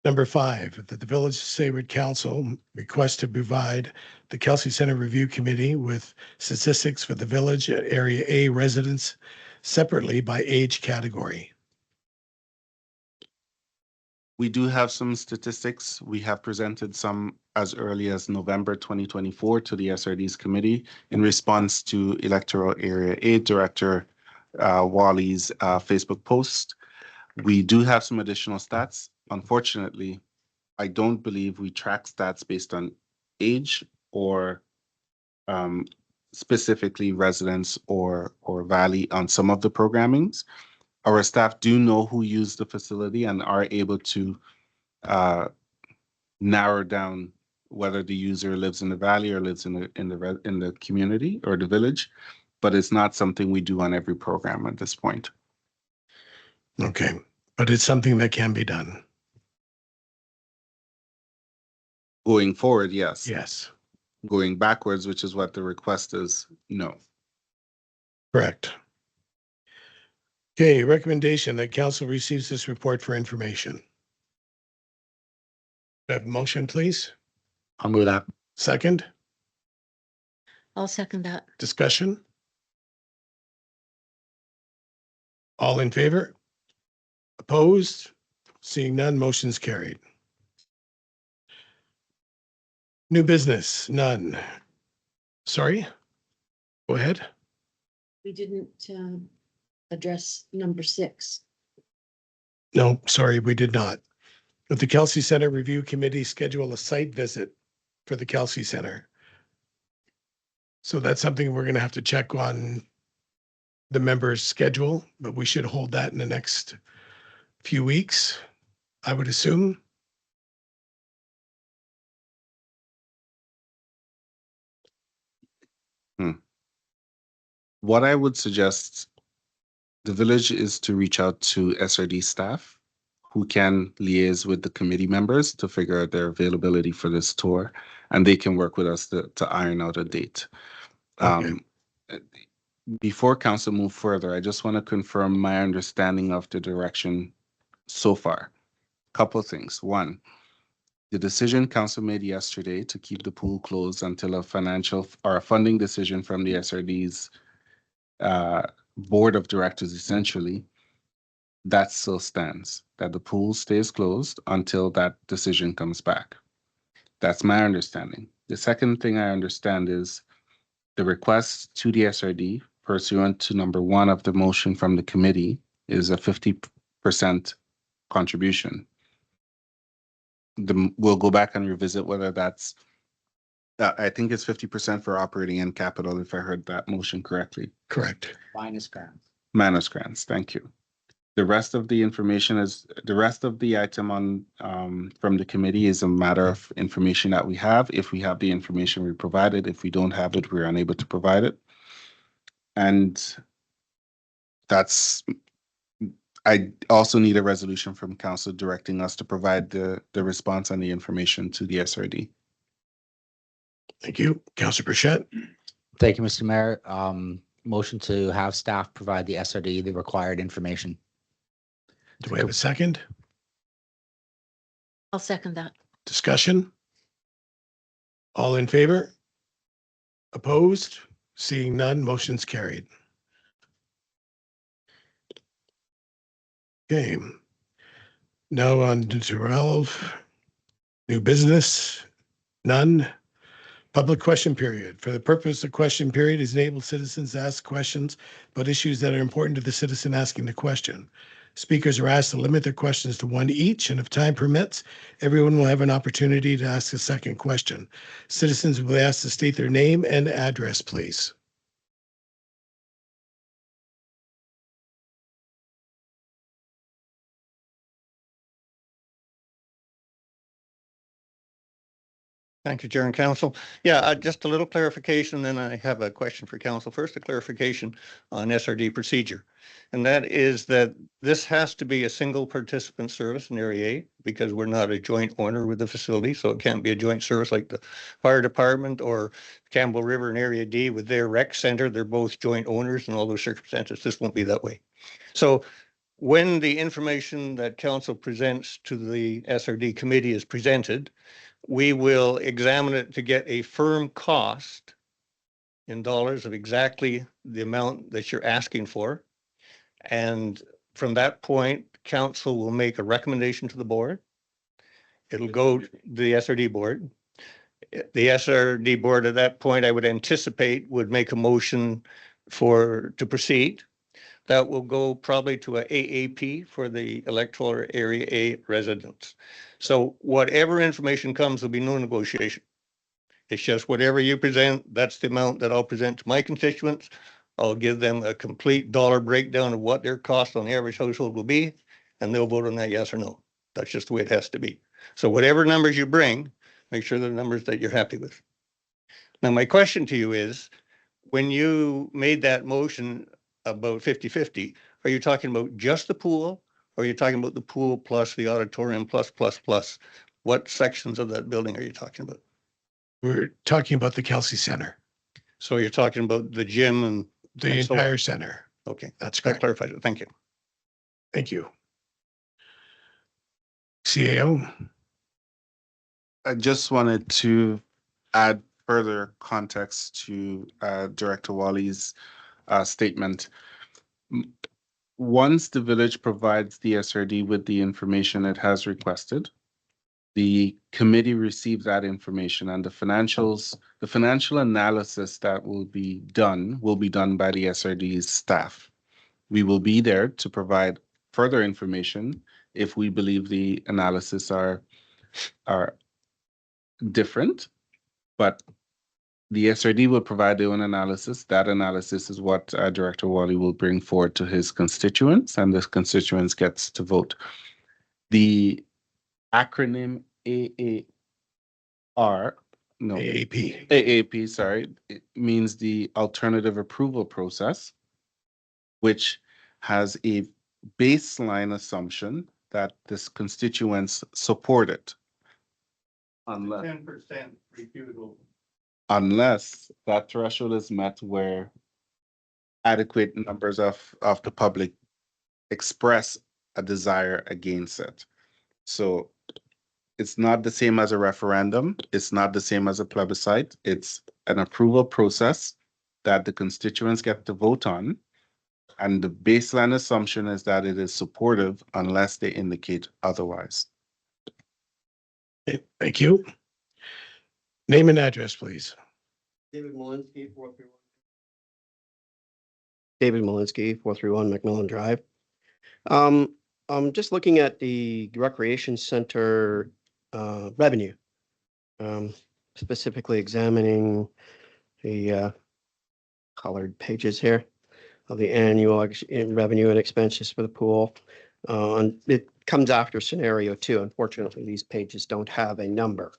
Number 5, that the Village of Saybrook Council request to provide the Kelsey Center Review Committee with statistics for the village at Area A residents separately by age category. We do have some statistics. We have presented some as early as November 2024 to the SRD's committee in response to Electoral Area 8 Director Wally's Facebook post. We do have some additional stats. Unfortunately, I don't believe we track stats based on age or specifically residents or valley on some of the programmings. Our staff do know who used the facility and are able to narrow down whether the user lives in the valley or lives in the community or the village, but it's not something we do on every program at this point. Okay, but it's something that can be done. Going forward, yes. Yes, Going backwards, which is what the request is, no. correct. Okay, recommendation that council receives this report for information. Have a motion, please. I'll move that. Second, I'll second that. discussion. All in favor? Opposed? Seeing none, motion's carried. New business, none. Sorry? Go ahead. We didn't address number 6. No, sorry, we did not. But the Kelsey Center Review Committee schedule a site visit for the Kelsey Center. So that's something we're gonna have to check on the members' schedule, but we should hold that in the next few weeks, I would assume. What I would suggest, the village is to reach out to SRD staff who can liaise with the committee members to figure out their availability for this tour, and they can work with us to iron out a date. Okay. Before council move further, I just want to confirm my understanding of the direction so far. Couple of things. One, the decision council made yesterday to keep the pool closed until a financial or a funding decision from the SRD's board of directors, essentially, that still stands, that the pool stays closed until that decision comes back. That's my understanding. The second thing I understand is the request to the SRD pursuant to number 1 of the motion from the committee is a 50% contribution. We'll go back and revisit whether that's, I think it's 50% for operating and capital, if I heard that motion correctly. Correct. Minus grants. Manus grants, thank you. The rest of the information is, the rest of the item on, from the committee is a matter of information that we have. If we have the information, we provide it. If we don't have it, we're unable to provide it. And that's, I also need a resolution from council directing us to provide the response and the information to the SRD. Thank you. Councillor Burchett. Thank you, Mr. Mayor. Motion to have staff provide the SRD the required information. Do we have a second? I'll second that. Discussion? All in favor? Opposed? Seeing none, motion's carried. Okay. Now on to 12. New business, none. Public question period. For the purpose of question period is enable citizens to ask questions about issues that are important to the citizen asking the question. Speakers are asked to limit their questions to 1 each, and if time permits, everyone will have an opportunity to ask a second question. Citizens will be asked to state their name and address, please. Thank you, Chair and Council. Yeah, just a little clarification, then I have a question for Council. First, a clarification on SRD procedure. And that is that this has to be a single participant service in Area A because we're not a joint owner with the facility, so it can't be a joint service like the fire department or Campbell River in Area D with their rec center. They're both joint owners in all those circumstances. This won't be that way. So when the information that council presents to the SRD committee is presented, we will examine it to get a firm cost in dollars of exactly the amount that you're asking for. And from that point, council will make a recommendation to the board. It'll go to the SRD board. The SRD board at that point, I would anticipate, would make a motion to proceed. That will go probably to a AAP for the electoral area A residents. So whatever information comes, there'll be no negotiation. It's just whatever you present, that's the amount that I'll present to my constituents. I'll give them a complete dollar breakdown of what their cost on the average household will be, and they'll vote on that yes or no. That's just the way it has to be. So whatever numbers you bring, make sure they're numbers that you're happy with. Now, my question to you is, when you made that motion about 50-50, are you talking about just the pool? Or are you talking about the pool plus the auditorium plus? What sections of that building are you talking about? We're talking about the Kelsey Center, So you're talking about the gym and, the And so- entire center. okay, That's that correct. clarifies it. Thank you. Thank you. CAO, I just wanted to add further context to Director Wally's statement. Once the village provides the SRD with the information it has requested, the committee receives that information and the financial analysis that will be done by the SRD's staff. We will be there to provide further information if we believe the analysis are different, but the SRD will provide their own analysis. That analysis is what Director Wally will bring forward to his constituents, and the constituents gets to vote. The acronym AAP, sorry, it means the alternative approval process, which has a baseline assumption that this constituents support it. Unless 10% refusal. unless that threshold is met where adequate numbers of the public express a desire against it. So it's not the same as a referendum. It's not the same as a plebiscite. It's an approval process that the constituents get to vote on. And the baseline assumption is that it is supportive unless they indicate otherwise. thank you. Name and address, please. David Malinsky, 431 McMillan Drive. I'm just looking at the recreation center revenue. Specifically examining the colored pages here of the annual revenue and expenses for the pool. And it comes after scenario 2. Unfortunately, these pages don't have a number.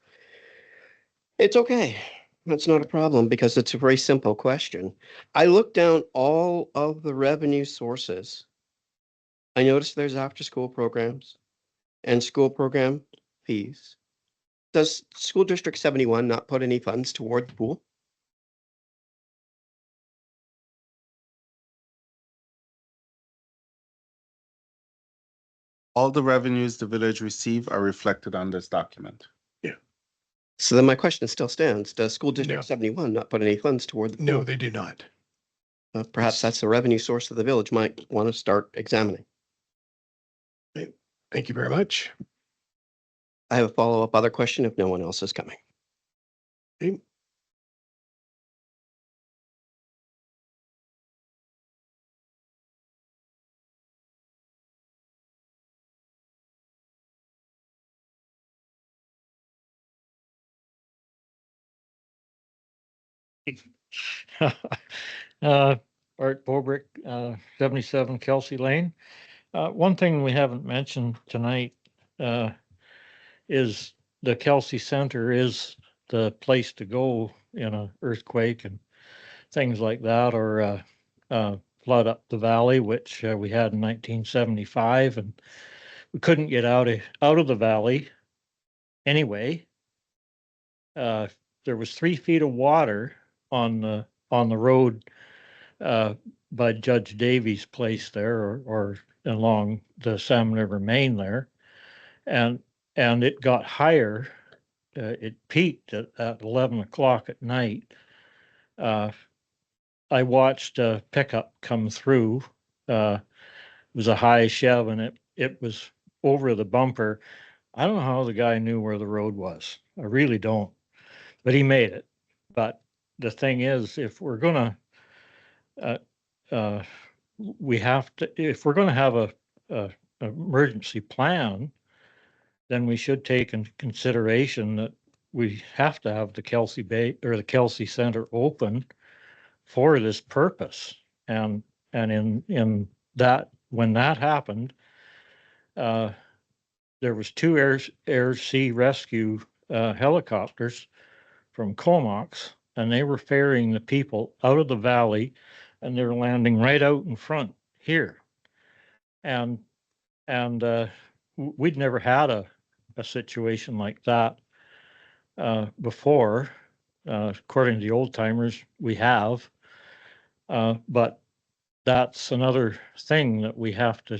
It's okay. That's not a problem because it's a very simple question. I looked down all of the revenue sources. I noticed there's after-school programs and school program fees. Does School District 71 not put any funds toward the pool? All the revenues the village receive are reflected on this document. So then my question still stands. Does School District No. 71 not put any funds toward the pool? No, they do not. Perhaps that's the revenue source that the village might want to start examining. Thank you very much. I have a follow-up other question if no one else is coming. Okay. Art Bobrick, 77 Kelsey Lane. One thing we haven't mentioned tonight is the Kelsey Center is the place to go in an earthquake and things like that, or flood up the valley, which we had in 1975, and we couldn't get out of the valley anyway. There was 3 feet of water on the road by Judge Davies' place there, or along the Salmon River main there, and it got higher. It peaked at 11 o'clock at night. I watched a pickup come through. It was a high Chev, and it was over the bumper. I don't know how the guy knew where the road was. I really don't. But he made it. But the thing is, if we're gonna, we have to, if we're gonna have a emergency plan, then we should take into consideration that we have to have the Kelsey Bay or the Kelsey Center open for this purpose. And in that, when that happened, there was 2 air sea rescue helicopters from Comox, and they were ferrying the people out of the valley, and they're landing right out in front here. And we'd never had a situation like that before. According to the old timers, we have. But that's another thing that we have to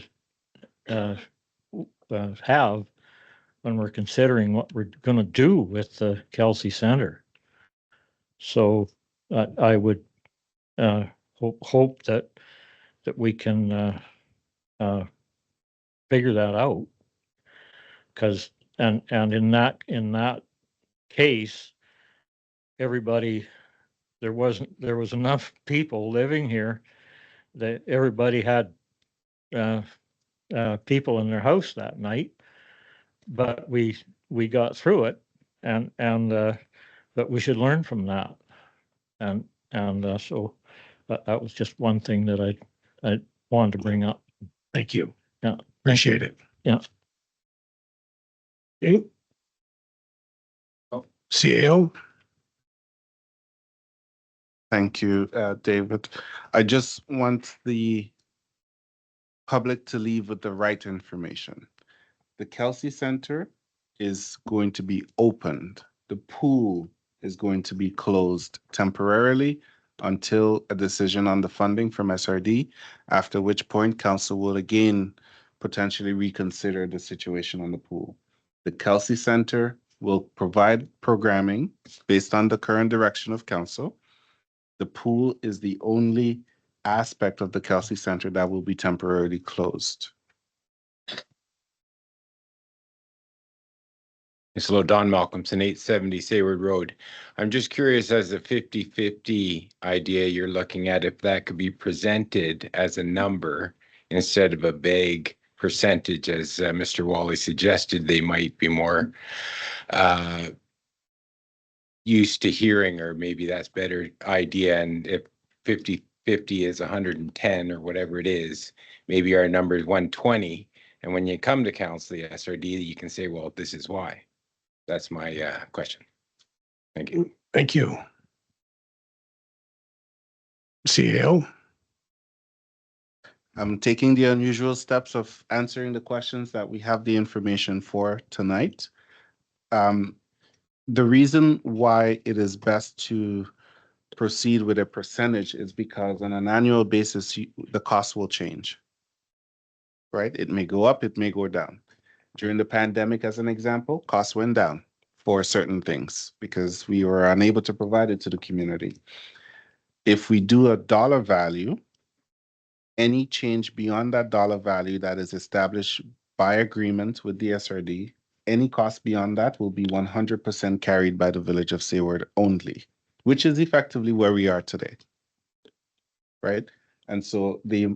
have when we're considering what we're going to do with the Kelsey Center. So I would hope that we can figure that out, because and in that case, everybody, there was enough people living here that everybody had people in their house that night, but we got through it, and but we should learn from that, and so that was just one thing that I wanted to bring up. Thank you. Yeah. Appreciate it. Yeah. Okay. CAO. Thank you, David. I just want the public to leave with the right information. The Kelsey Center is going to be opened. The pool is going to be closed temporarily until a decision on the funding from SRD, after which point council will again potentially reconsider the situation on the pool. The Kelsey Center will provide programming based on the current direction of council. The pool is the only aspect of the Kelsey Center that will be temporarily closed. It's hello, Don Malcolmson, 870 Sayward Road. I'm just curious, as a 50-50 idea you're looking at, if that could be presented as a number instead of a vague percentage, as Mr. Wally suggested. They might be more used to hearing, or maybe that's better idea. And if 50-50 is 110 or whatever it is, maybe our number is 120. And when you come to council, the SRD, you can say, well, this is why. That's my question. Thank you. Thank you. CAO. I'm taking the unusual steps of answering the questions that we have the information for tonight. The reason why it is best to proceed with a percentage is because on an annual basis, the cost will change, right? It may go up, it may go down. During the pandemic, as an example, costs went down for certain things because we were unable to provide it to the community. If we do a dollar value, any change beyond that dollar value that is established by agreement with the SRD, any cost beyond that will be 100% carried by the Village of Sayward only, which is effectively where we are today, right? And so we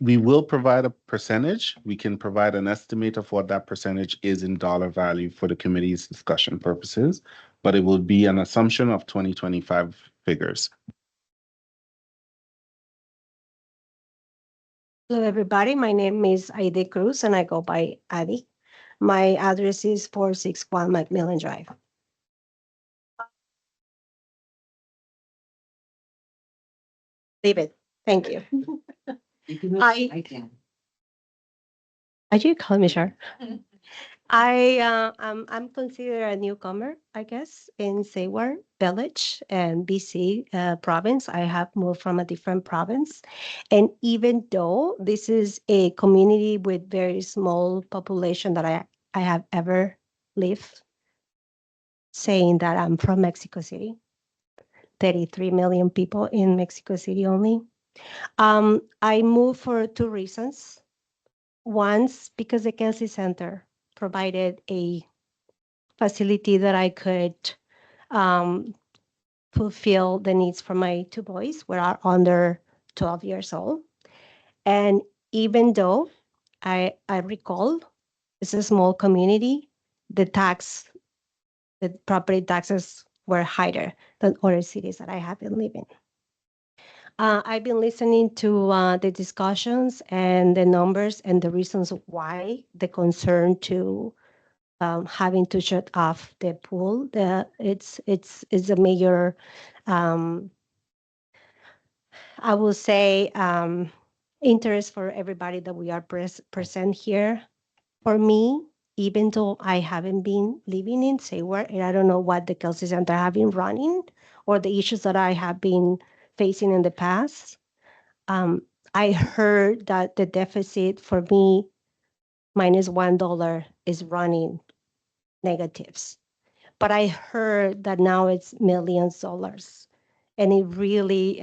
will provide a percentage. We can provide an estimate of what that percentage is in dollar value for the committee's discussion purposes, but it will be an assumption of 2025 figures. Hello, everybody. My name is Aide Cruz, and I go by Adi. My address is 461 Macmillan Drive. leave it. Thank you. I you call me sure. I'm considered a newcomer, I guess, in Seward Village and BC province. I have moved from a different province. And even though this is a community with very small population that I have ever lived, saying that I'm from Mexico City, 33 million people in Mexico City only. I moved for two reasons. Once, because the Kelsey Center provided a facility that I could fulfill the needs for my two boys, who are under 12 years old. And even though I recall it's a small community, the property taxes were higher than other cities that I have been living. I've been listening to the discussions and the numbers and the reasons why the concern to having to shut off the pool. It's a major, I will say, interest for everybody that we are present here. For me, even though I haven't been living in Seward, and I don't know what the Kelsey Center have been running or the issues that I have been facing in the past. I heard that the deficit for me, minus $1, is running negatives. But I heard that now it's millions of dollars. And it really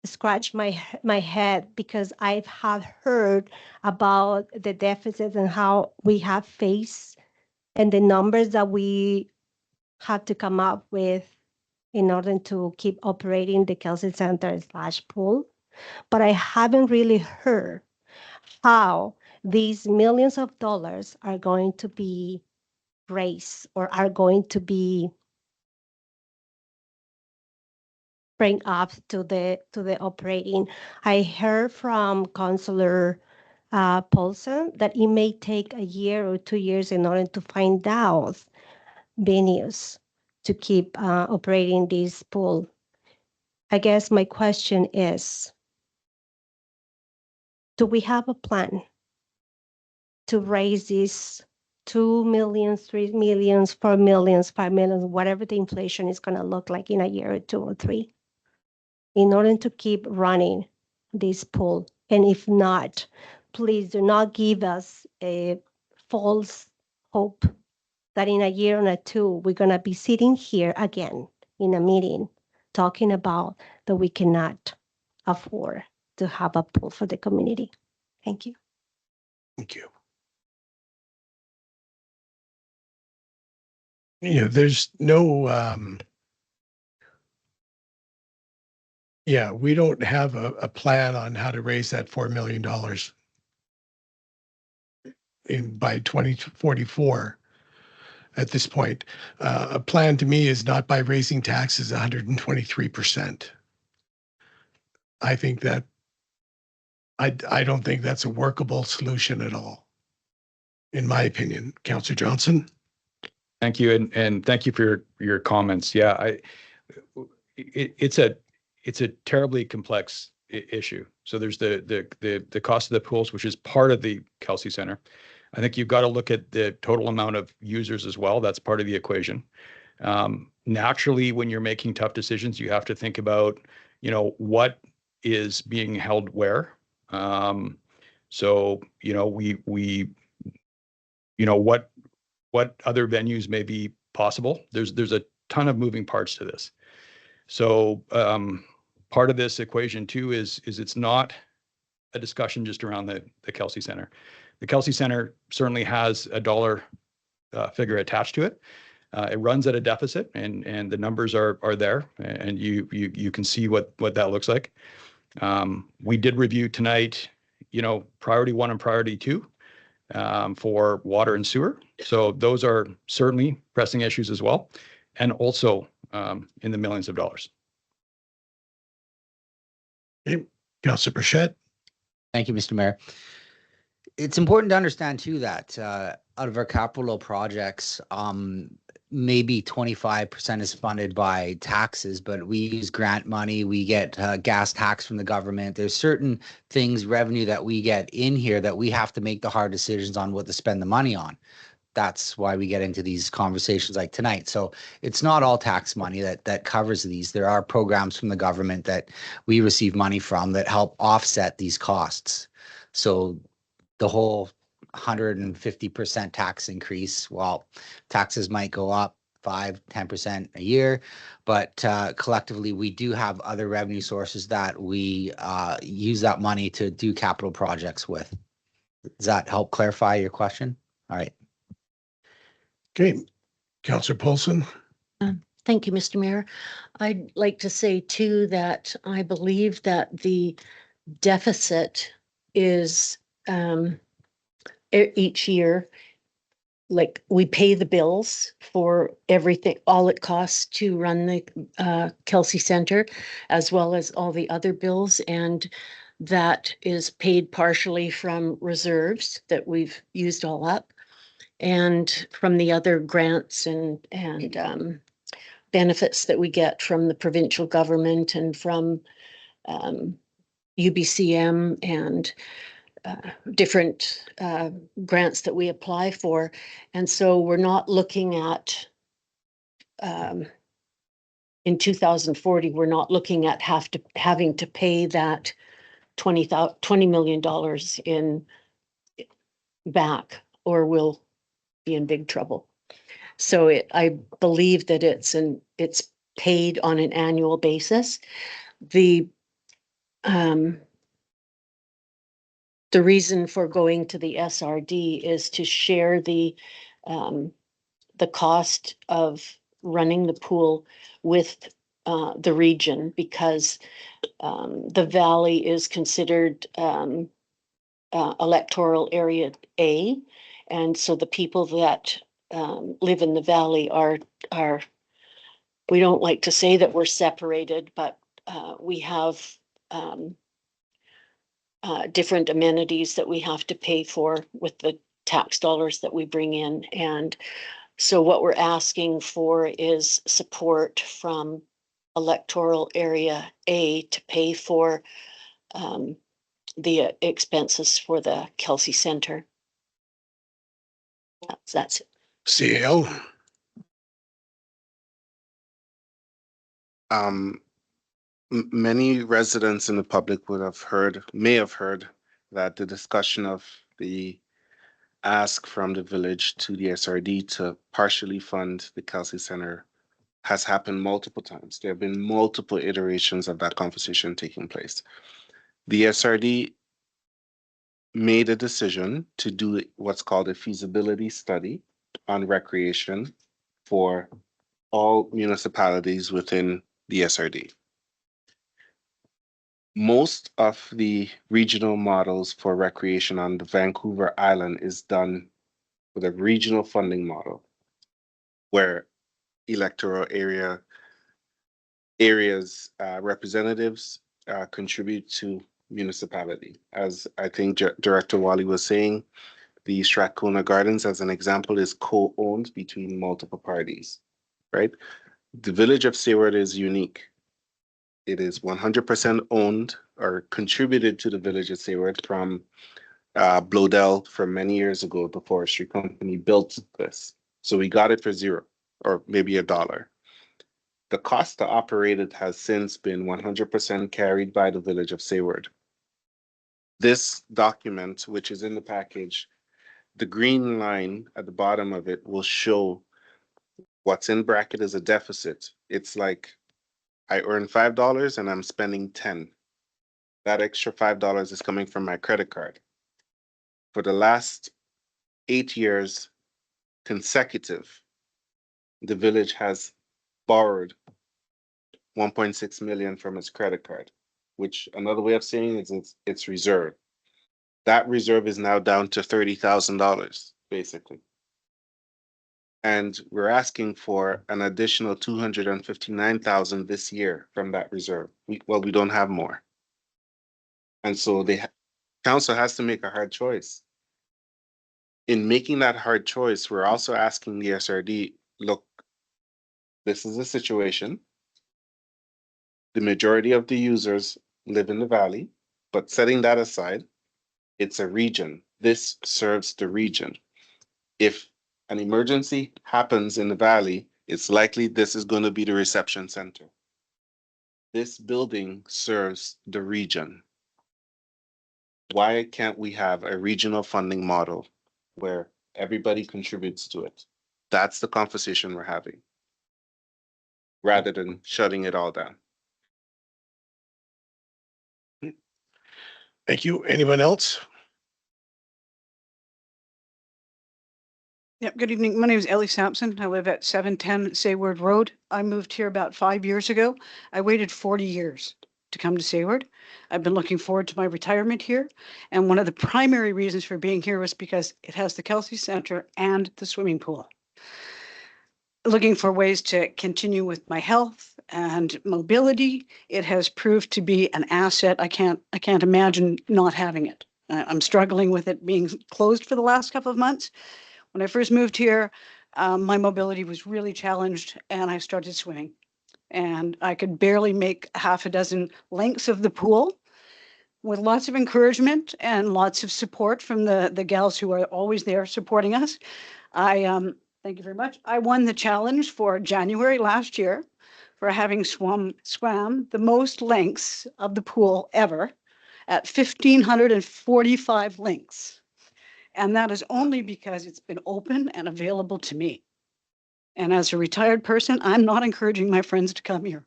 scratched my head because I have heard about the deficits and how we have faced and the numbers that we have to come up with in order to keep operating the Kelsey Center / pool. But I haven't really heard how these millions of dollars are going to be raised or are going to be bring up to the operating. I heard from Councillor Paulson that it may take a year or 2 years in order to find out venues to keep operating this pool. I guess my question is, do we have a plan to raise this 2 million, 3 million, 4 million, 5 million, whatever the inflation is going to look like in a year or 2 or 3, in order to keep running this pool? And if not, please do not give us a false hope that in a year or 2, we're going to be sitting here again in a meeting talking about that we cannot afford to have a pool for the community. Thank you. Thank you. You know, there's no, we don't have a plan on how to raise that $4 million by 2044 at this point. A plan to me is not by raising taxes 123%. I think that I don't think that's a workable solution at all, in my opinion. Councillor Johnson? Thank you, and thank you for your comments. Yeah, it's a terribly complex issue. So there's the cost of the pools, which is part of the Kelsey Center. I think you've got to look at the total amount of users as well. That's part of the equation. Naturally, when you're making tough decisions, you have to think about, what is being held where. So, what other venues may be possible. There's a ton of moving parts to this. So part of this equation too is it's not a discussion just around the Kelsey Center. The Kelsey Center certainly has a dollar figure attached to it. It runs at a deficit, and the numbers are there, and you can see what that looks like. We did review tonight, priority 1 and priority 2 for water and sewer. So those are certainly pressing issues as well, and also in the millions of dollars. Okay. Councillor Burchett? Thank you, Mr. Mayor. It's important to understand too that out of our capital projects, maybe 25% is funded by taxes, but we use grant money. We get gas tax from the government. There's certain things, revenue that we get in here that we have to make the hard decisions on what to spend the money on. That's why we get into these conversations like tonight. So it's not all tax money that covers these. There are programs from the government that we receive money from that help offset these costs. So the whole 150% tax increase, well, taxes might go up 5-10% a year, but collectively we do have other revenue sources that we use that money to do capital projects with. Does that help clarify your question? All right. Okay, Councillor Paulson. Thank you, Mr. Mayor. I'd like to say too that I believe that the deficit is each year, like we pay the bills for everything, all it costs to run the Kelsey Center, as well as all the other bills. And that is paid partially from reserves that we've used all up, and from the other grants and benefits that we get from the provincial government and from UBCM and different grants that we apply for. And so we're not looking at in 2040, we're not looking at having to pay that $20 million in back, or we'll be in big trouble. So I believe that it's paid on an annual basis. The reason for going to the SRD is to share the cost of running the pool with the region, because the valley is considered electoral area A, and so the people that live in the valley are we don't like to say that we're separated, but we have different amenities that we have to pay for with the tax dollars that we bring in. And so what we're asking for is support from electoral area A to pay for the expenses for the Kelsey Center. That's it. CAO. Many residents in the public may have heard that the discussion of the ask from the village to the SRD to partially fund the Kelsey Center has happened multiple times. There have been multiple iterations of that conversation taking place. The SRD made a decision to do what's called a feasibility study on recreation for all municipalities within the SRD. Most of the regional models for recreation on the Vancouver Island is done with a regional funding model, where electoral areas representatives contribute to municipality. As I think Director Wally was saying, the Strathcona Gardens, as an example, is co-owned between multiple parties, right? The village of Sayward is unique. It is 100% owned or contributed to the village of Sayward from Blodell from many years ago. The forestry company built this. So we got it for $0 or maybe $1. The cost to operate it has since been 100% carried by the village of Sayward. This document, which is in the package, the green line at the bottom of it will show what's in bracket as a deficit. It's like I earn $5 and I'm spending 10. That extra $5 is coming from my credit card. For the last 8 years consecutive, the village has borrowed 1.6 million from its credit card, which another way of saying is it's reserve. That reserve is now down to $30,000, basically. And we're asking for an additional $259,000 this year from that reserve. We don't have more. And so the council has to make a hard choice. In making that hard choice, we're also asking the SRD, look, This is the situation. The majority of the users live in the valley, but setting that aside, it's a region. This serves the region. If an emergency happens in the valley, it's likely this is going to be the reception center. This building serves the region. Why can't we have a regional funding model where everybody contributes to it? That's the conversation we're having, rather than shutting it all down. Thank you. Anyone else? Yep, good evening. My name is Ellie Sampson. I live at 710 Sayward Road. I moved here about 5 years ago. I waited 40 years to come to Sayward. I've been looking forward to my retirement here. And one of the primary reasons for being here was because it has the Kelsey Center and the swimming pool. Looking for ways to continue with my health and mobility. It has proved to be an asset. I can't imagine not having it. I'm struggling with it being closed for the last couple of months. When I first moved here, my mobility was really challenged and I started swimming. And I could barely make half a dozen lengths of the pool. With lots of encouragement and lots of support from the gals who are always there supporting us. Thank you very much. I won the challenge for January last year for having swam the most lengths of the pool ever at 1,545 lengths. And that is only because it's been open and available to me. And as a retired person, I'm not encouraging my friends to come here.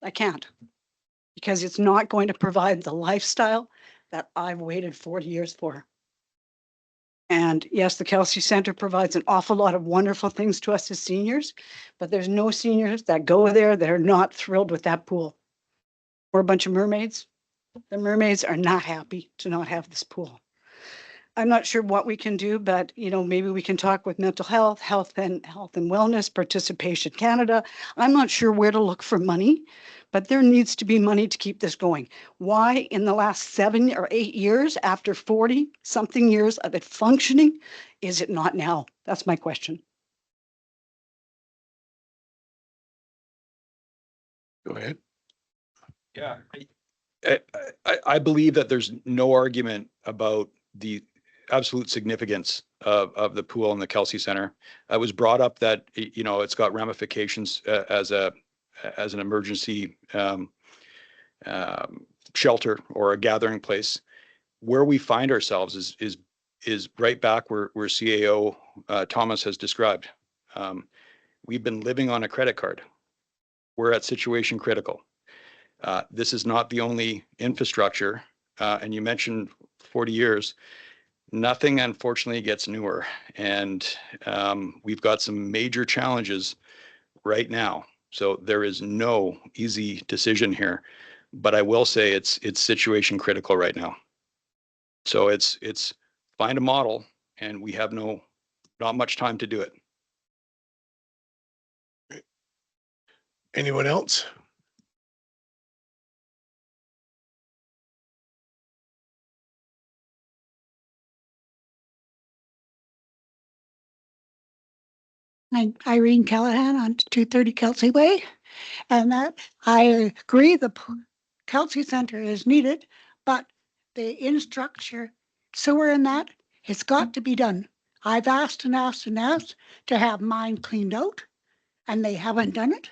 I can't, because it's not going to provide the lifestyle that I've waited 40 years for. And yes, the Kelsey Center provides an awful lot of wonderful things to us as seniors, but there's no seniors that go there that are not thrilled with that pool. We're a bunch of mermaids. The mermaids are not happy to not have this pool. I'm not sure what we can do, but maybe we can talk with mental health and wellness, Participation Canada. I'm not sure where to look for money, but there needs to be money to keep this going. Why in the last 7 or 8 years, after 40 something years of it functioning, is it not now? That's my question. Go ahead. Yeah. I believe that there's no argument about the absolute significance of the pool and the Kelsey Center. It was brought up that, it's got ramifications as an emergency shelter or a gathering place. Where we find ourselves is right back where CAO Thomas has described. We've been living on a credit card. We're at situation critical. This is not the only infrastructure, and you mentioned 40 years. Nothing, unfortunately, gets newer, and we've got some major challenges right now. So there is no easy decision here, but I will say it's situation critical right now. So it's find a model, and we have not much time to do it. Anyone else? I'm Irene Callahan on 230 Kelsey Way, and that I agree the Kelsey Center is needed, but the infrastructure, sewer and that, it's got to be done. I've asked and asked and asked to have mine cleaned out, and they haven't done it.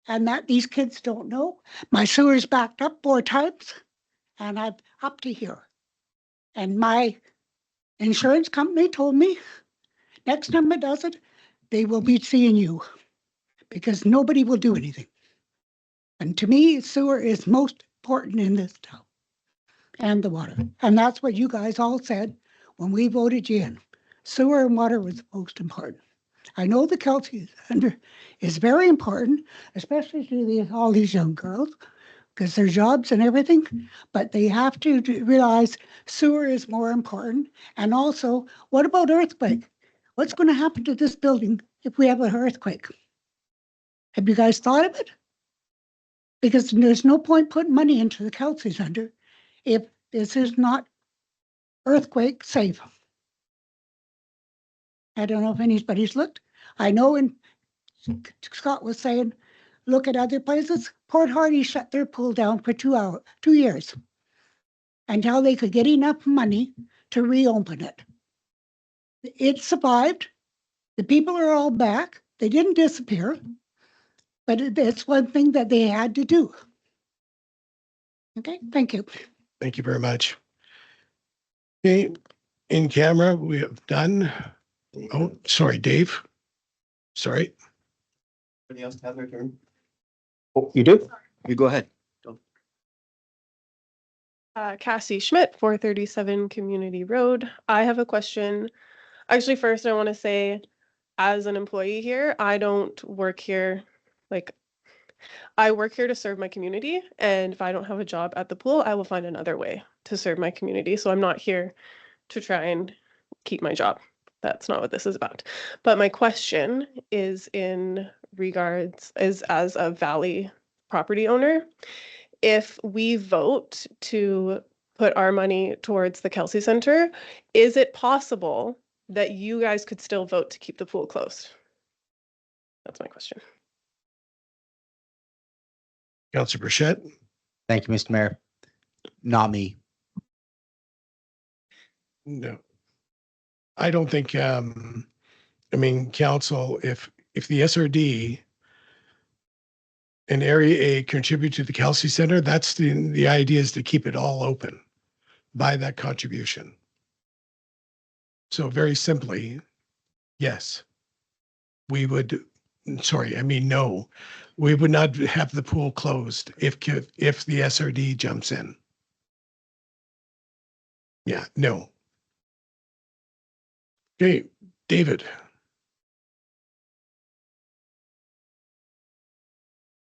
And that these kids don't know. My sewer's backed up 4 times, and I'm up to here. And my insurance company told me next time it does it, they will be seeing you, because nobody will do anything. And to me, sewer is most important in this town, and the water. And that's what you guys all said when we voted you in. Sewer and water was most important. I know the Kelsey Center is very important, especially to all these young girls, because their jobs and everything, but they have to realize sewer is more important. And also, what about earthquake? What's going to happen to this building if we have an earthquake? Have you guys thought of it? Because there's no point putting money into the Kelsey Center if this is not earthquake safe. I don't know if anybody's looked. I know in Scott was saying, look at other places. Port Hardy shut their pool down for 2 years until they could get enough money to reopen it. It survived. The people are all back. They didn't disappear, but it's one thing that they had to do. Okay, thank you. Thank you very much. Okay, in camera, we have done. Oh, sorry, Dave. Sorry. Anybody else have their turn? Oh, you do? You go ahead. Cassie Schmidt, 437 Community Road. I have a question. Actually, first, I want to say, as an employee here, I don't work here. Like, I work here to serve my community. And if I don't have a job at the pool, I will find another way to serve my community. So I'm not here to try and keep my job. That's not what this is about. But my question is in regards, is as a Valley property owner, if we vote to put our money towards the Kelsey Center, is it possible that you guys could still vote to keep the pool closed? That's my question. Councillor Burchett. Thank you, Mr. Mayor. Not me. No. I don't think, I mean, council, if the SRD and Area A contribute to the Kelsey Center, that's the idea is to keep it all open by that contribution. So very simply, yes, we would, no, we would not have the pool closed if the SRD jumps in. Yeah, no. Okay, David.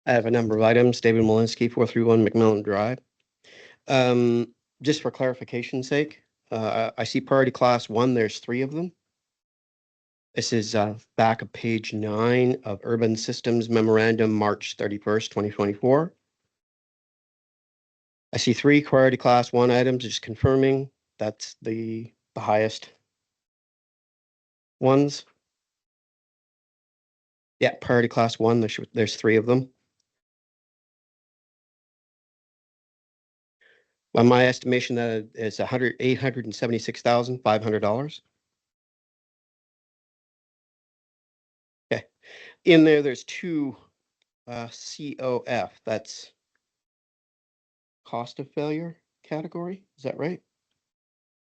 I have a number of items. David Malinsky, 431 McMillan Drive. Just for clarification's sake, I see priority class 1, there's 3 of them. This is back of page 9 of Urban Systems Memorandum, March 31st, 2024. I see 3 priority class 1 items, just confirming that's the highest ones. Yeah, priority class 1, there's 3 of them. By my estimation, that is $876,500. Okay, in there's 2 COF. That's cost of failure category. Is that right?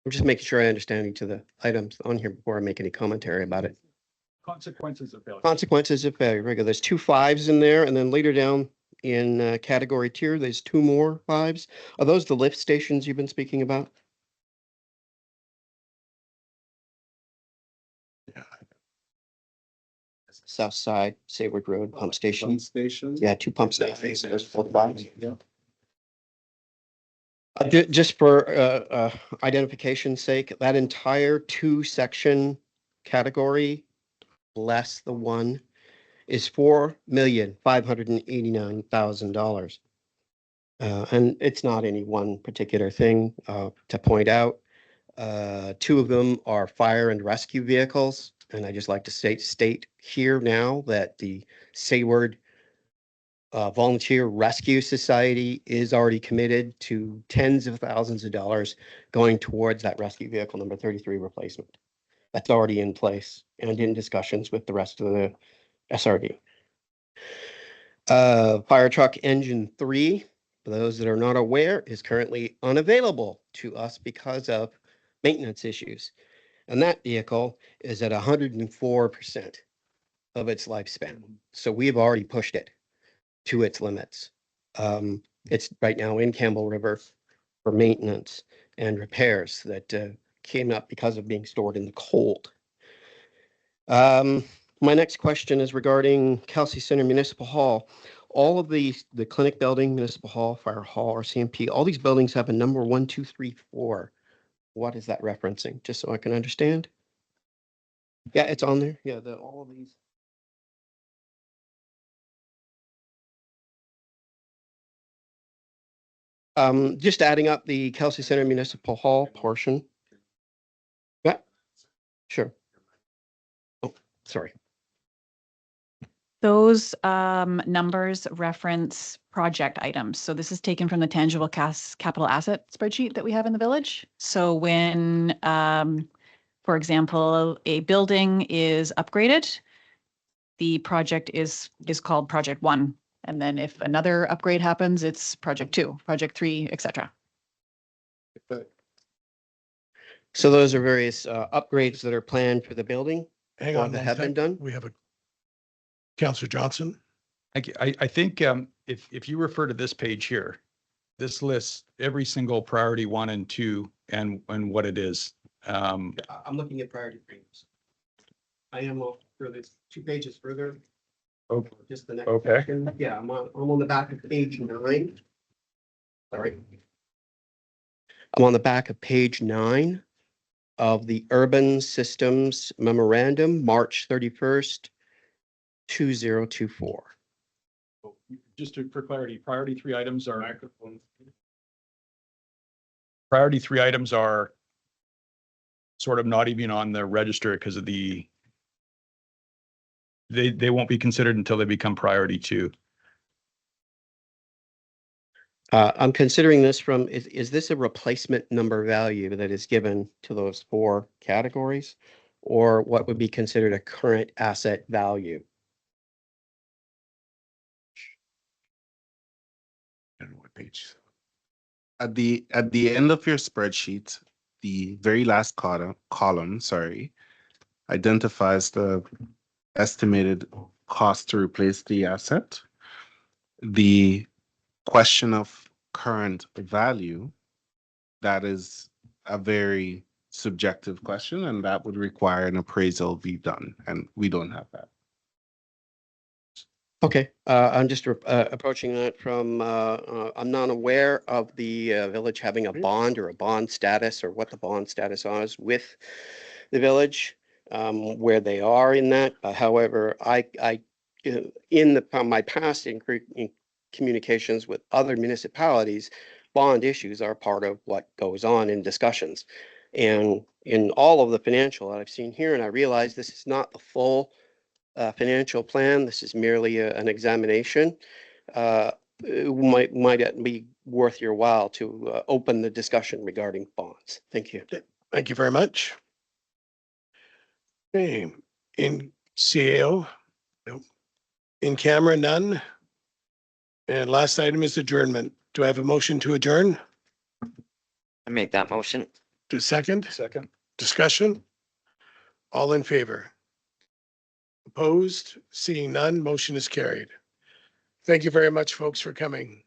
I'm just making sure I understand each of the items on here before I make any commentary about it. Consequences of failure. Consequences of failure. Regular. There's 2 5s in there, and then later down in category tier, there's 2 more 5s. Are those the lift stations you've been speaking about? Yeah. South Side, Sayward Road, pump station. Pump station. Yeah, 2 pump stations. There's 4 5s. Yeah. Just for identification's sake, that entire 2-section category, less the 1, is $4,589,000. And it's not any one particular thing to point out. 2 of them are fire and rescue vehicles. And I just like to state here now that the Sayward Volunteer Rescue Society is already committed to tens of thousands of dollars going towards that rescue vehicle number 33 replacement. That's already in place and in discussions with the rest of the SRD. Fire truck engine 3, for those that are not aware, is currently unavailable to us because of maintenance issues. And that vehicle is at 104% of its lifespan. So we've already pushed it to its limits. It's right now in Campbell River for maintenance and repairs that came up because of being stored in the cold. My next question is regarding Kelsey Center Municipal Hall. All of the clinic building, Municipal Hall, Fire Hall, RCMP, all these buildings have a number 1, 2, 3, 4. What is that referencing? Just so I can understand. Yeah, it's on there. Yeah, all of these. Just adding up the Kelsey Center Municipal Hall portion. Yeah, sure. Oh, sorry. Those numbers reference project items. So this is taken from the tangible capital asset spreadsheet that we have in the village. So when, for example, a building is upgraded, the project is called Project 1. And then if another upgrade happens, it's Project 2, Project 3, etc. So those are various upgrades that are planned for the building Hang or on that one have been sec. done? We have a Councillor Johnson. Thank you. I think if you refer to this page here, this lists every single priority 1 and 2 and what it is. I'm looking at priority premiums. I am further, 2 pages further. Oh, Just the next. okay. section. Yeah, I'm on the back of page 9. Sorry. I'm on the back of page 9 of the Urban Systems Memorandum, March 31st, 2024. Just for clarity, priority 3 items are. Priority 3 items are sort of not even on the register because of the. They won't be considered until they become priority 2. I'm considering this from, is this a replacement number value that is given to those 4 categories? Or what would be considered a current asset value? I don't know what page. At the end of your spreadsheet, the very last column, sorry, identifies the estimated cost to replace the asset. The question of current value, that is a very subjective question, and that would require an appraisal be done, and we don't have that. Okay, I'm just approaching that from, I'm not aware of the village having a bond or a bond status or what the bond status is with the village, where they are in that. However, my past in communications with other municipalities, bond issues are part of what goes on in discussions. And in all of the financial that I've seen here, and I realize this is not the full financial plan. This is merely an examination. Might it be worth your while to open the discussion regarding bonds? Thank you. Thank you very much. Okay, in CAO, nope. In camera, none. And last item is adjournment. Do I have a motion to adjourn? I make that motion. To second? Second. Discussion? All in favor? Opposed? Seeing none, motion is carried. Thank you very much, folks, for coming.